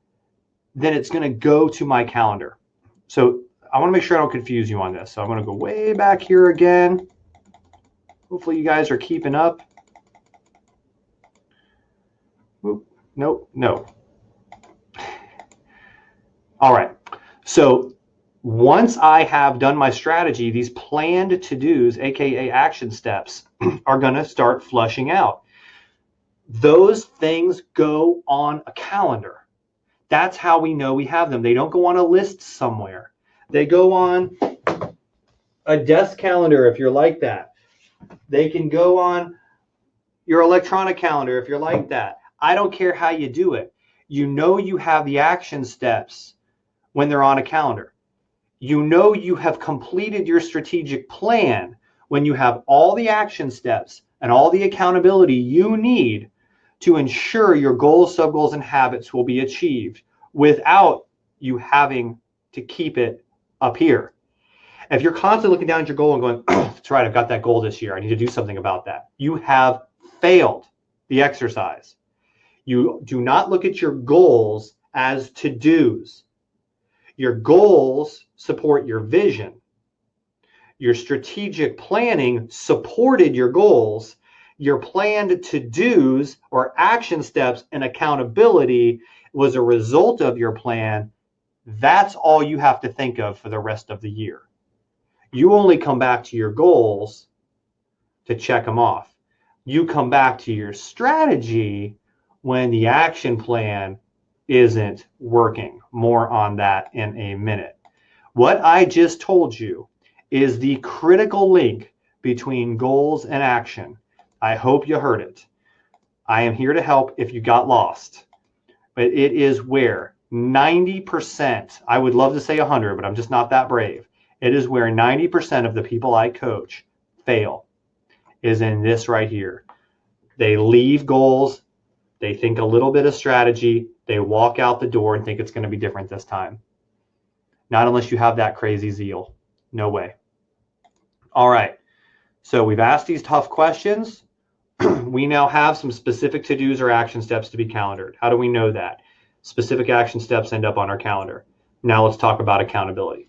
then it's going to go to my calendar. So I want to make sure I don't confuse you on this. So I'm going to go way back here again. Hopefully you guys are keeping up. Oop, nope, no. All right. So once I have done my strategy, these planned to-dos, aka action steps, are going to start flushing out. Those things go on a calendar. That's how we know we have them. They don't go on a list somewhere. They go on a desk calendar if you're like that. They can go on your electronic calendar if you're like that. I don't care how you do it. You know you have the action steps when they're on a calendar. You know you have completed your strategic plan when you have all the action steps and all the accountability you need to ensure your goals, sub-goals, and habits will be achieved without you having to keep it up here. If you're constantly looking down at your goal and going, oh, that's right, I've got that goal this year. I need to do something about that. You have failed the exercise. You do not look at your goals as to-dos. Your goals support your vision. Your strategic planning supported your goals. Your planned to-dos or action steps and accountability was a result of your plan. That's all you have to think of for the rest of the year. You only come back to your goals to check them off. You come back to your strategy when the action plan isn't working. More on that in a minute. What I just told you is the critical link between goals and action. I hope you heard it. I am here to help if you got lost. But it is where 90%, I would love to say 100, but I'm just not that brave. It is where 90% of the people I coach fail, is in this right here. They leave goals, they think a little bit of strategy, they walk out the door and think it's going to be different this time. Not unless you have that crazy zeal. No way. All right. So we've asked these tough questions. We now have some specific to-dos or action steps to be calendared. How do we know that? Specific action steps end up on our calendar. Now let's talk about accountability.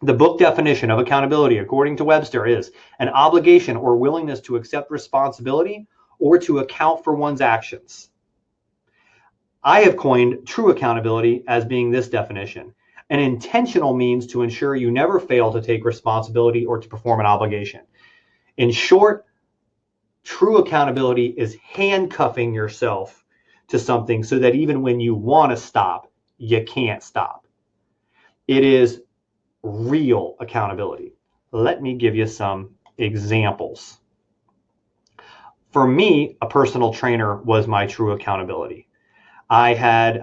The book definition of accountability, according to Webster, is an obligation or willingness to accept responsibility or to account for one's actions. I have coined true accountability as being this definition: an intentional means to ensure you never fail to take responsibility or to perform an obligation. In short, true accountability is handcuffing yourself to something so that even when you want to stop, you can't stop. It is real accountability. Let me give you some examples. For me, a personal trainer was my true accountability. I had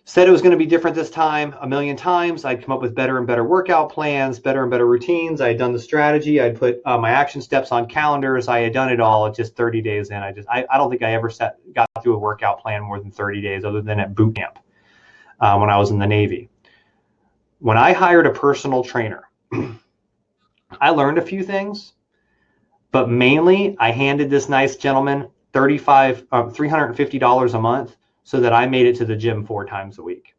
said it was going to be different this time a million times. I'd come up with better and better workout plans, better and better routines. I had done the strategy. I'd put my action steps on calendars. I had done it all at just 30 days in. I don't think I ever got through a workout plan more than 30 days other than at boot camp when I was in the Navy. When I hired a personal trainer, I learned a few things, but mainly I handed this nice gentleman $350 a month so that I made it to the gym 4 times a week.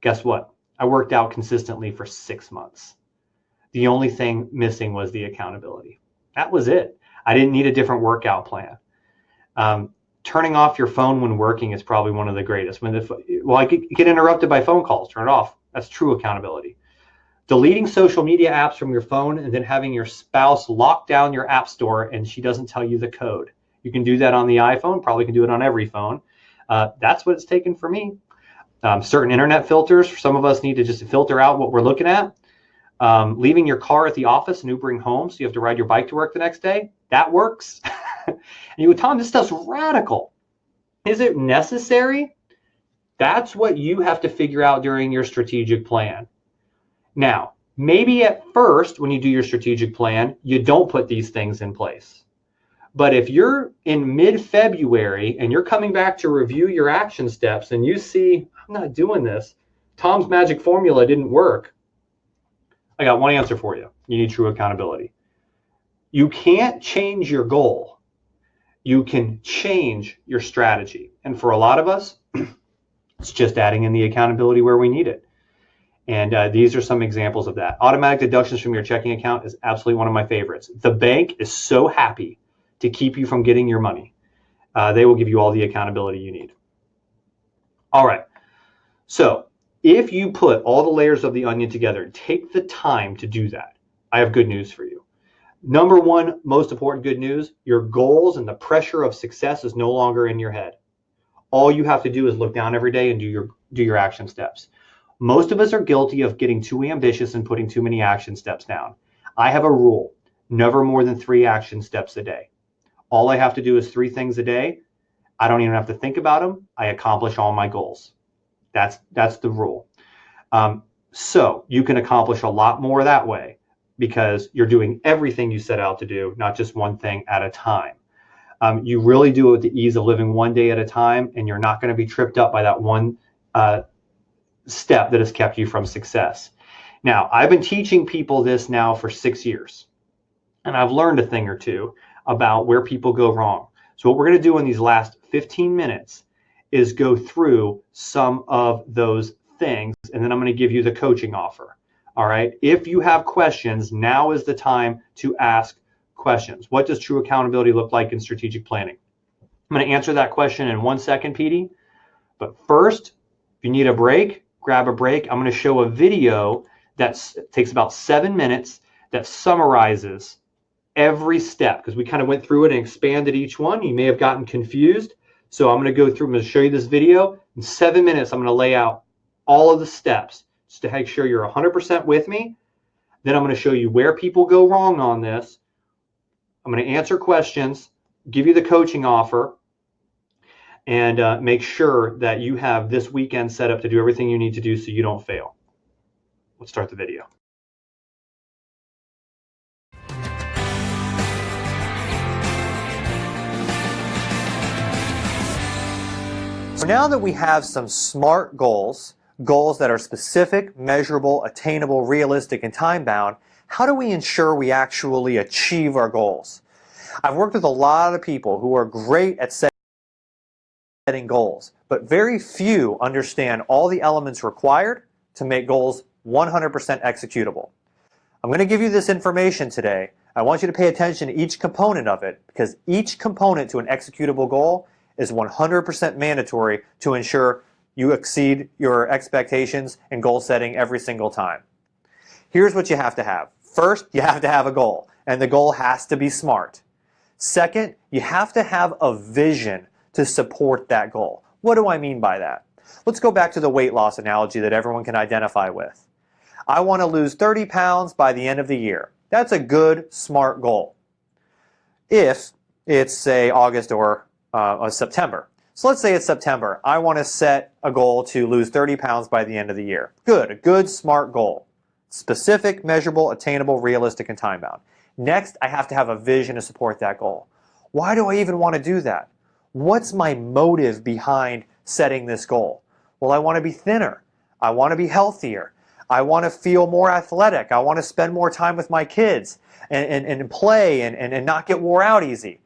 Guess what? I worked out consistently for 6 months. The only thing missing was the accountability. That was it. I didn't need a different workout plan. Turning off your phone when working is probably one of the greatest. I get interrupted by phone calls. Turn it off. That's true accountability. Deleting social media apps from your phone and then having your spouse lock down your app store and she doesn't tell you the code. You can do that on the iPhone. Probably can do it on every phone. That's what it's taken for me. Certain internet filters. Some of us need to just filter out what we're looking at. Leaving your car at the office and Ubering home so you have to ride your bike to work the next day. That works. And you go, Tom, this stuff's radical. Is it necessary? That's what you have to figure out during your strategic plan. Now, maybe at first when you do your strategic plan, you don't put these things in place. But if you're in mid-February and you're coming back to review your action steps and you see, I'm not doing this, Tom's magic formula didn't work, I got one answer for you. You need true accountability. You can't change your goal. You can change your strategy. And for a lot of us, it's just adding in the accountability where we need it. And these are some examples of that. Automatic deductions from your checking account is absolutely one of my favorites. The bank is so happy to keep you from getting your money. They will give you all the accountability you need. All right. So if you put all the layers of the onion together, take the time to do that. I have good news for you. Number one, most important good news, your goals and the pressure of success is no longer in your head. All you have to do is look down every day and do your action steps. Most of us are guilty of getting too ambitious and putting too many action steps down. I have a rule, never more than 3 action steps a day. All I have to do is 3 things a day. I don't even have to think about them. I accomplish all my goals. That's the rule. So you can accomplish a lot more that way because you're doing everything you set out to do, not just one thing at a time. You really do it with the ease of living one day at a time, and you're not going to be tripped up by that one step that has kept you from success. Now, I've been teaching people this now for 6 years, and I've learned a thing or two about where people go wrong. So what we're going to do in these last 15 minutes is go through some of those things, and then I'm going to give you the coaching offer. All right. If you have questions, now is the time to ask questions. What does true accountability look like in strategic planning? I'm going to answer that question in 1 second, PD. But first, if you need a break, grab a break. I'm going to show a video that takes about 7 minutes that summarizes every step, because we kind of went through it and expanded each one. You may have gotten confused. So I'm going to go through, I'm going to show you this video. In 7 minutes, I'm going to lay out all of the steps just to make sure you're 100% with me. Then I'm going to show you where people go wrong on this. I'm going to answer questions, give you the coaching offer, and make sure that you have this weekend set up to do everything you need to do so you don't fail. Let's start the video. So now that we have some SMART goals, goals that are specific, measurable, attainable, realistic, and time-bound, how do we ensure we actually achieve our goals? I've worked with a lot of people who are great at setting goals, but very few understand all the elements required to make goals 100% executable. I'm going to give you this information today. I want you to pay attention to each component of it, because each component to an executable goal is 100% mandatory to ensure you exceed your expectations and goal setting every single time. Here's what you have to have. First, you have to have a goal, and the goal has to be SMART. Second, you have to have a vision to support that goal. What do I mean by that? Let's go back to the weight loss analogy that everyone can identify with. I want to lose 30 pounds by the end of the year. That's a good, SMART goal. If it's, say, August or September. So let's say it's September. I want to set a goal to lose 30 pounds by the end of the year. Good, a good, SMART goal. Specific, measurable, attainable, realistic, and time-bound. Next, I have to have a vision to support that goal. Why do I even want to do that? What's my motive behind setting this goal? Well, I want to be thinner. I want to be healthier. I want to feel more athletic. I want to spend more time with my kids and play and not get wore out easy.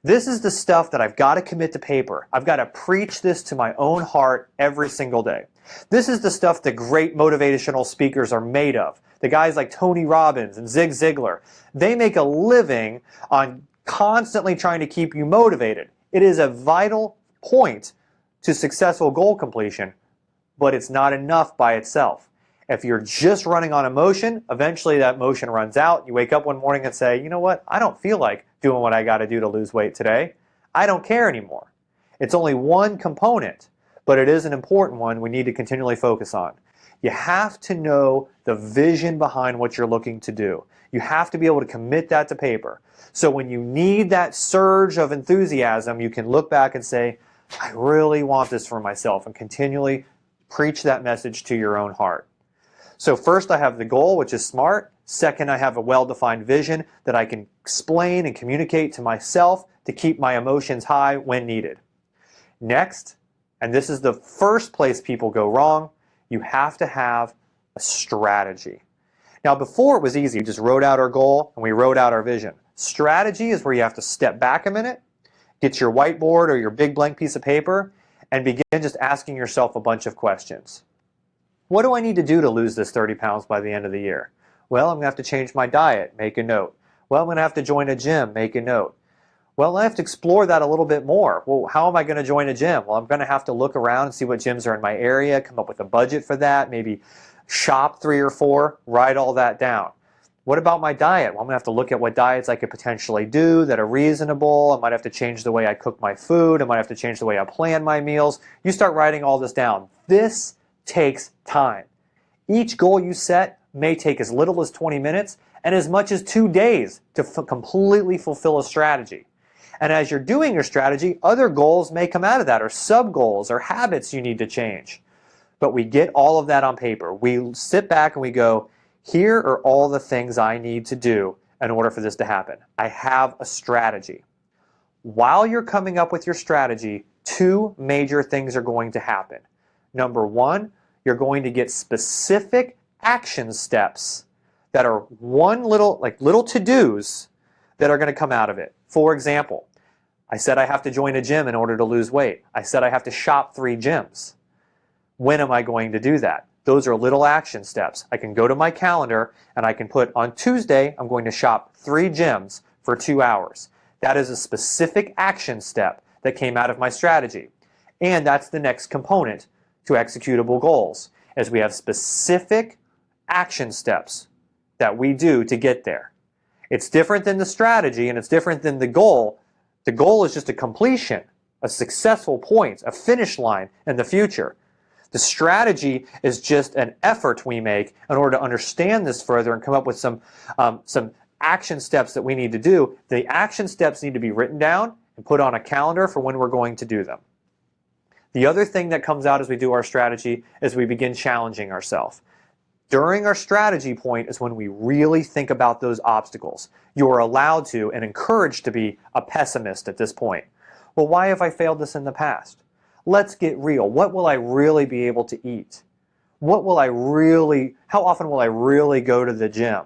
This is the stuff that I've got to commit to paper. I've got to preach this to my own heart every single day. This is the stuff that great motivational speakers are made of. The guys like Tony Robbins and Zig Ziglar. They make a living on constantly trying to keep you motivated. It is a vital point to successful goal completion, but it's not enough by itself. If you're just running on emotion, eventually that motion runs out. You wake up one morning and say, you know what, I don't feel like doing what I got to do to lose weight today. I don't care anymore. It's only one component, but it is an important one we need to continually focus on. You have to know the vision behind what you're looking to do. You have to be able to commit that to paper. So when you need that surge of enthusiasm, you can look back and say, I really want this for myself, and continually preach that message to your own heart. So first I have the goal, which is SMART. Second, I have a well-defined vision that I can explain and communicate to myself to keep my emotions high when needed. Next, and this is the first place people go wrong, you have to have a strategy. Now before it was easy, we just wrote out our goal and we wrote out our vision. Strategy is where you have to step back a minute, get your whiteboard or your big blank piece of paper, and begin just asking yourself a bunch of questions. What do I need to do to lose this 30 pounds by the end of the year? Well, I'm going to have to change my diet, make a note. Well, I'm going to have to join a gym, make a note. Well, I have to explore that a little bit more. Well, how am I going to join a gym? Well, I'm going to have to look around and see what gyms are in my area, come up with a budget for that, maybe shop 3 or 4, write all that down. What about my diet? Well, I'm going to have to look at what diets I could potentially do that are reasonable. I might have to change the way I cook my food. I might have to change the way I plan my meals. You start writing all this down. This takes time. Each goal you set may take as little as 20 minutes and as much as 2 days to completely fulfill a strategy. And as you're doing your strategy, other goals may come out of that, or sub-goals or habits you need to change. But we get all of that on paper. We sit back and we go, here are all the things I need to do in order for this to happen. I have a strategy. While you're coming up with your strategy, 2 major things are going to happen. Number 1, you're going to get specific action steps that are little to-dos that are going to come out of it. For example, I said I have to join a gym in order to lose weight. I said I have to shop 3 gyms. When am I going to do that? Those are little action steps. I can go to my calendar and I can put on Tuesday, I'm going to shop 3 gyms for 2 hours. That is a specific action step that came out of my strategy. And that's the next component to executable goals, as we have specific action steps that we do to get there. It's different than the strategy and it's different than the goal. The goal is just a completion, a successful point, a finish line in the future. The strategy is just an effort we make in order to understand this further and come up with some action steps that we need to do. The action steps need to be written down and put on a calendar for when we're going to do them. The other thing that comes out as we do our strategy is we begin challenging ourselves. During our strategy point is when we really think about those obstacles. You are allowed to and encouraged to be a pessimist at this point. Well, why have I failed this in the past? Let's get real. What will I really be able to eat? How often will I really go to the gym?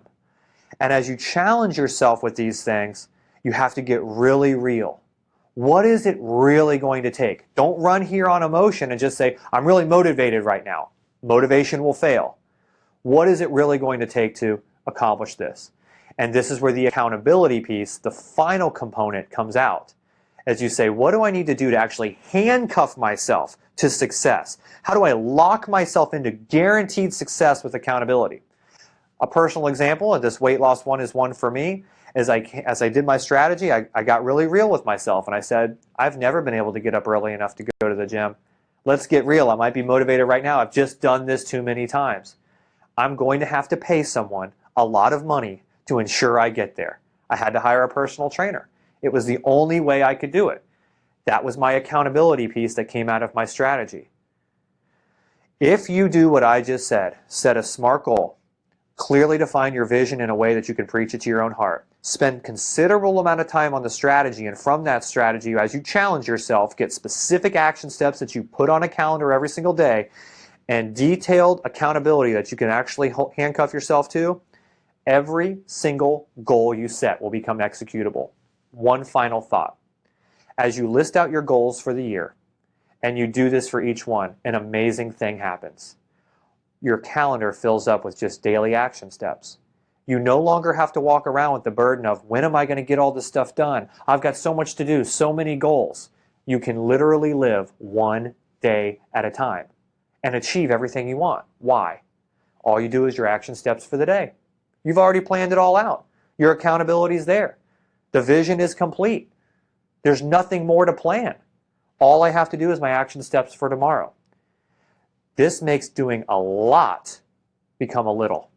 And as you challenge yourself with these things, you have to get really real. What is it really going to take? Don't run here on emotion and just say, I'm really motivated right now. Motivation will fail. What is it really going to take to accomplish this? And this is where the accountability piece, the final component, comes out. As you say, what do I need to do to actually handcuff myself to success? How do I lock myself into guaranteed success with accountability? A personal example, and this weight loss one is one for me, as I did my strategy, I got really real with myself and I said, I've never been able to get up early enough to go to the gym. Let's get real. I might be motivated right now. I've just done this too many times. I'm going to have to pay someone a lot of money to ensure I get there. I had to hire a personal trainer. It was the only way I could do it. That was my accountability piece that came out of my strategy. If you do what I just said, set a SMART goal, clearly define your vision in a way that you can preach it to your own heart, spend considerable amount of time on the strategy, and from that strategy, as you challenge yourself, get specific action steps that you put on a calendar every single day, and detailed accountability that you can actually handcuff yourself to, every single goal you set will become executable. One final thought. As you list out your goals for the year, and you do this for each one, an amazing thing happens. Your calendar fills up with just daily action steps. You no longer have to walk around with the burden of, when am I going to get all this stuff done? I've got so much to do, so many goals. You can literally live one day at a time and achieve everything you want. Why? All you do is your action steps for the day. You've already planned it all out. Your accountability is there. The vision is complete. There's nothing more to plan. All I have to do is my action steps for tomorrow. This makes doing a lot become a little.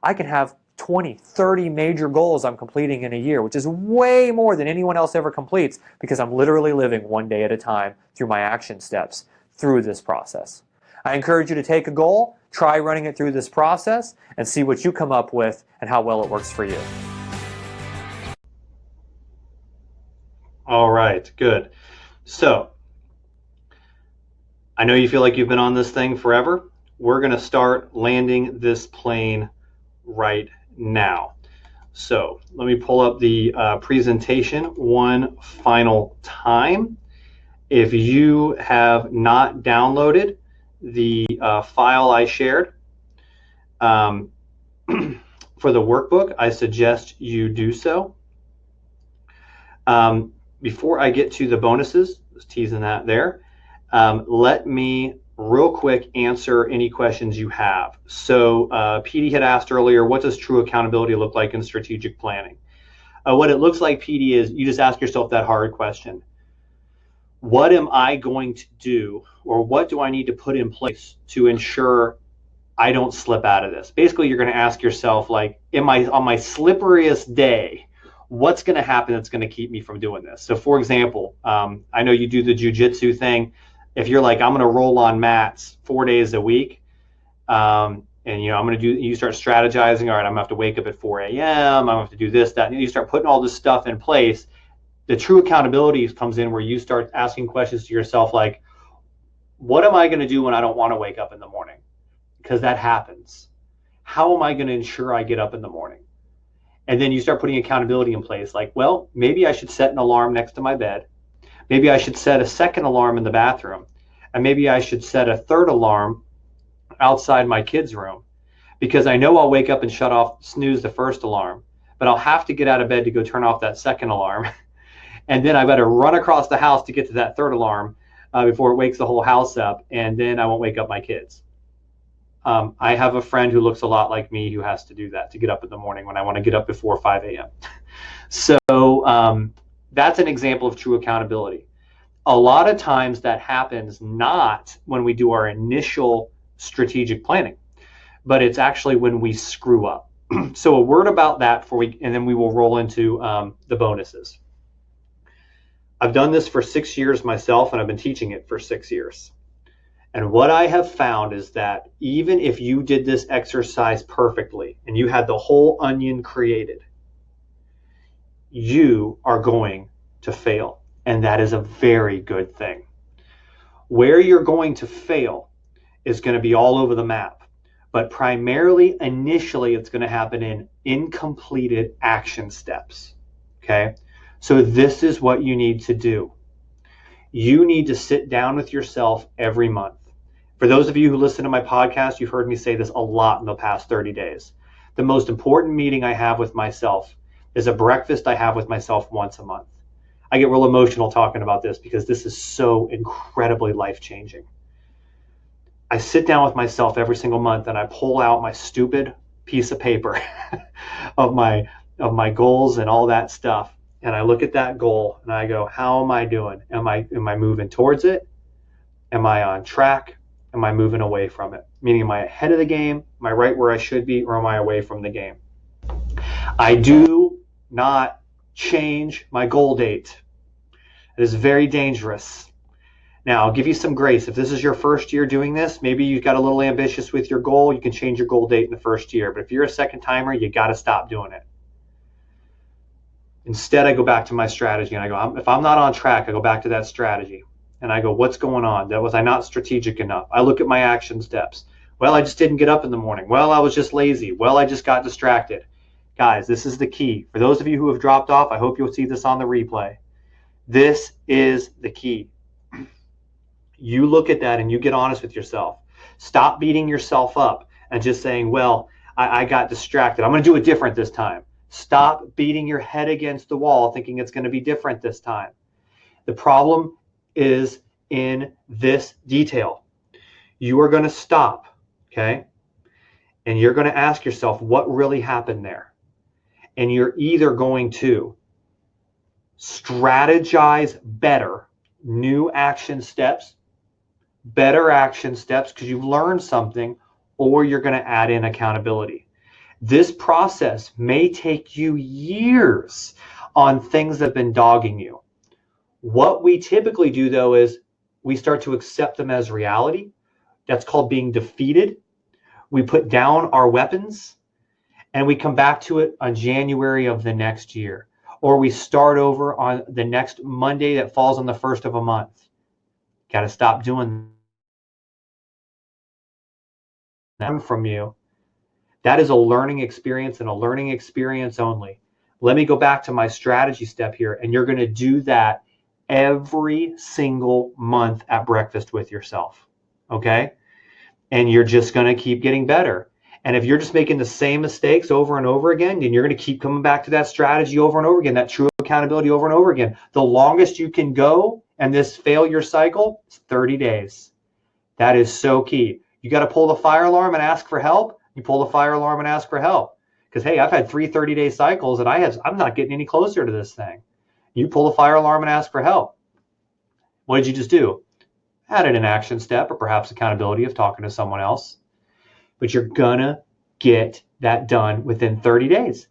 I can have 20, 30 major goals I'm completing in a year, which is way more than anyone else ever completes, because I'm literally living one day at a time through my action steps through this process. I encourage you to take a goal, try running it through this process, and see what you come up with and how well it works for you. All right, good. So, I know you feel like you've been on this thing forever. We're going to start landing this plane right now. So let me pull up the presentation one final time. If you have not downloaded the file I shared for the workbook, I suggest you do so. Before I get to the bonuses, just teasing that there, let me real quick answer any questions you have. So PD had asked earlier, what does true accountability look like in strategic planning? What it looks like, PD, is you just ask yourself that hard question. What am I going to do, or what do I need to put in place to ensure I don't slip out of this? Basically, you're going to ask yourself, like, on my slipperiest day, what's going to happen that's going to keep me from doing this? So for example, I know you do the jiu-jitsu thing. If you're like, I'm going to roll on mats 4 days a week, and you start strategizing, all right, I'm going to have to wake up at 4 a.m., I'm going to have to do this, that, and you start putting all this stuff in place. The true accountability comes in where you start asking questions to yourself like, what am I going to do when I don't want to wake up in the morning? Because that happens. How am I going to ensure I get up in the morning? And then you start putting accountability in place, like, well, maybe I should set an alarm next to my bed. Maybe I should set a second alarm in the bathroom. And maybe I should set a third alarm outside my kids' room, because I know I'll wake up and snooze the first alarm, but I'll have to get out of bed to go turn off that second alarm. And then I better run across the house to get to that third alarm before it wakes the whole house up, and then I won't wake up my kids. I have a friend who looks a lot like me who has to do that to get up in the morning when I want to get up before 5 a.m. So that's an example of true accountability. A lot of times that happens not when we do our initial strategic planning, but it's actually when we screw up. So a word about that and then we will roll into the bonuses. I've done this for 6 years myself, and I've been teaching it for 6 years. And what I have found is that even if you did this exercise perfectly and you had the whole onion created, you are going to fail. And that is a very good thing. Where you're going to fail is going to be all over the map. But primarily, initially, it's going to happen in incompleted action steps. Okay? So this is what you need to do. You need to sit down with yourself every month. For those of you who listen to my podcast, you've heard me say this a lot in the past 30 days. The most important meeting I have with myself is a breakfast I have with myself once a month. I get real emotional talking about this because this is so incredibly life-changing. I sit down with myself every single month and I pull out my stupid piece of paper of my goals and all that stuff. And I look at that goal and I go, how am I doing? Am I moving towards it? Am I on track? Am I moving away from it? Meaning, am I ahead of the game? Am I right where I should be? Or am I away from the game? I do not change my goal date. It is very dangerous. Now, I'll give you some grace. If this is your first year doing this, maybe you got a little ambitious with your goal. You can change your goal date in the first year. But if you're a second timer, you got to stop doing it. Instead, I go back to my strategy and I go, if I'm not on track, I go back to that strategy and I go, what's going on? Was I not strategic enough? I look at my action steps. Well, I just didn't get up in the morning. Well, I was just lazy. Well, I just got distracted. Guys, this is the key. For those of you who have dropped off, I hope you'll see this on the replay. This is the key. You look at that and you get honest with yourself. Stop beating yourself up and just saying, well, I got distracted. I'm going to do it different this time. Stop beating your head against the wall thinking it's going to be different this time. The problem is in this detail. You are going to stop, okay? And you're going to ask yourself what really happened there. And you're either going to strategize better, new action steps, better action steps because you've learned something, or you're going to add in accountability. This process may take you years on things that have been dogging you. What we typically do, though, is we start to accept them as reality. That's called being defeated. We put down our weapons and we come back to it on January of the next year. Or we start over on the next Monday that falls on the first of a month. Got to stop doing that from you. That is a learning experience and a learning experience only. Let me go back to my strategy step here, and you're going to do that every single month at breakfast with yourself, okay? And you're just going to keep getting better. And if you're just making the same mistakes over and over again, then you're going to keep coming back to that strategy over and over again, that true accountability over and over again. The longest you can go in this failure cycle is 30 days. That is so key. You got to pull the fire alarm and ask for help. You pull the fire alarm and ask for help. Because, hey, I've had 3 30-day cycles and I'm not getting any closer to this thing. You pull the fire alarm and ask for help. What did you just do? Added an action step or perhaps accountability of talking to someone else. But you're going to get that done within 30 days.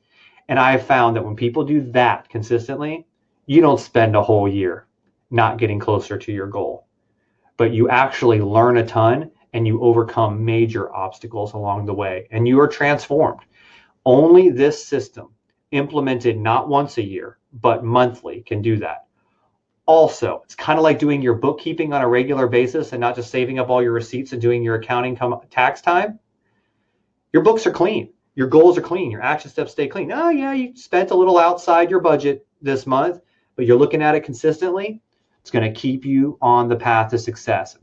And I have found that when people do that consistently, you don't spend a whole year not getting closer to your goal. But you actually learn a ton and you overcome major obstacles along the way. And you are transformed. Only this system, implemented not once a year, but monthly, can do that. Also, it's kind of like doing your bookkeeping on a regular basis and not just saving up all your receipts and doing your accounting tax time. Your books are clean. Your goals are clean. Your action steps stay clean. Oh, yeah, you spent a little outside your budget this month, but you're looking at it consistently. It's going to keep you on the path to success.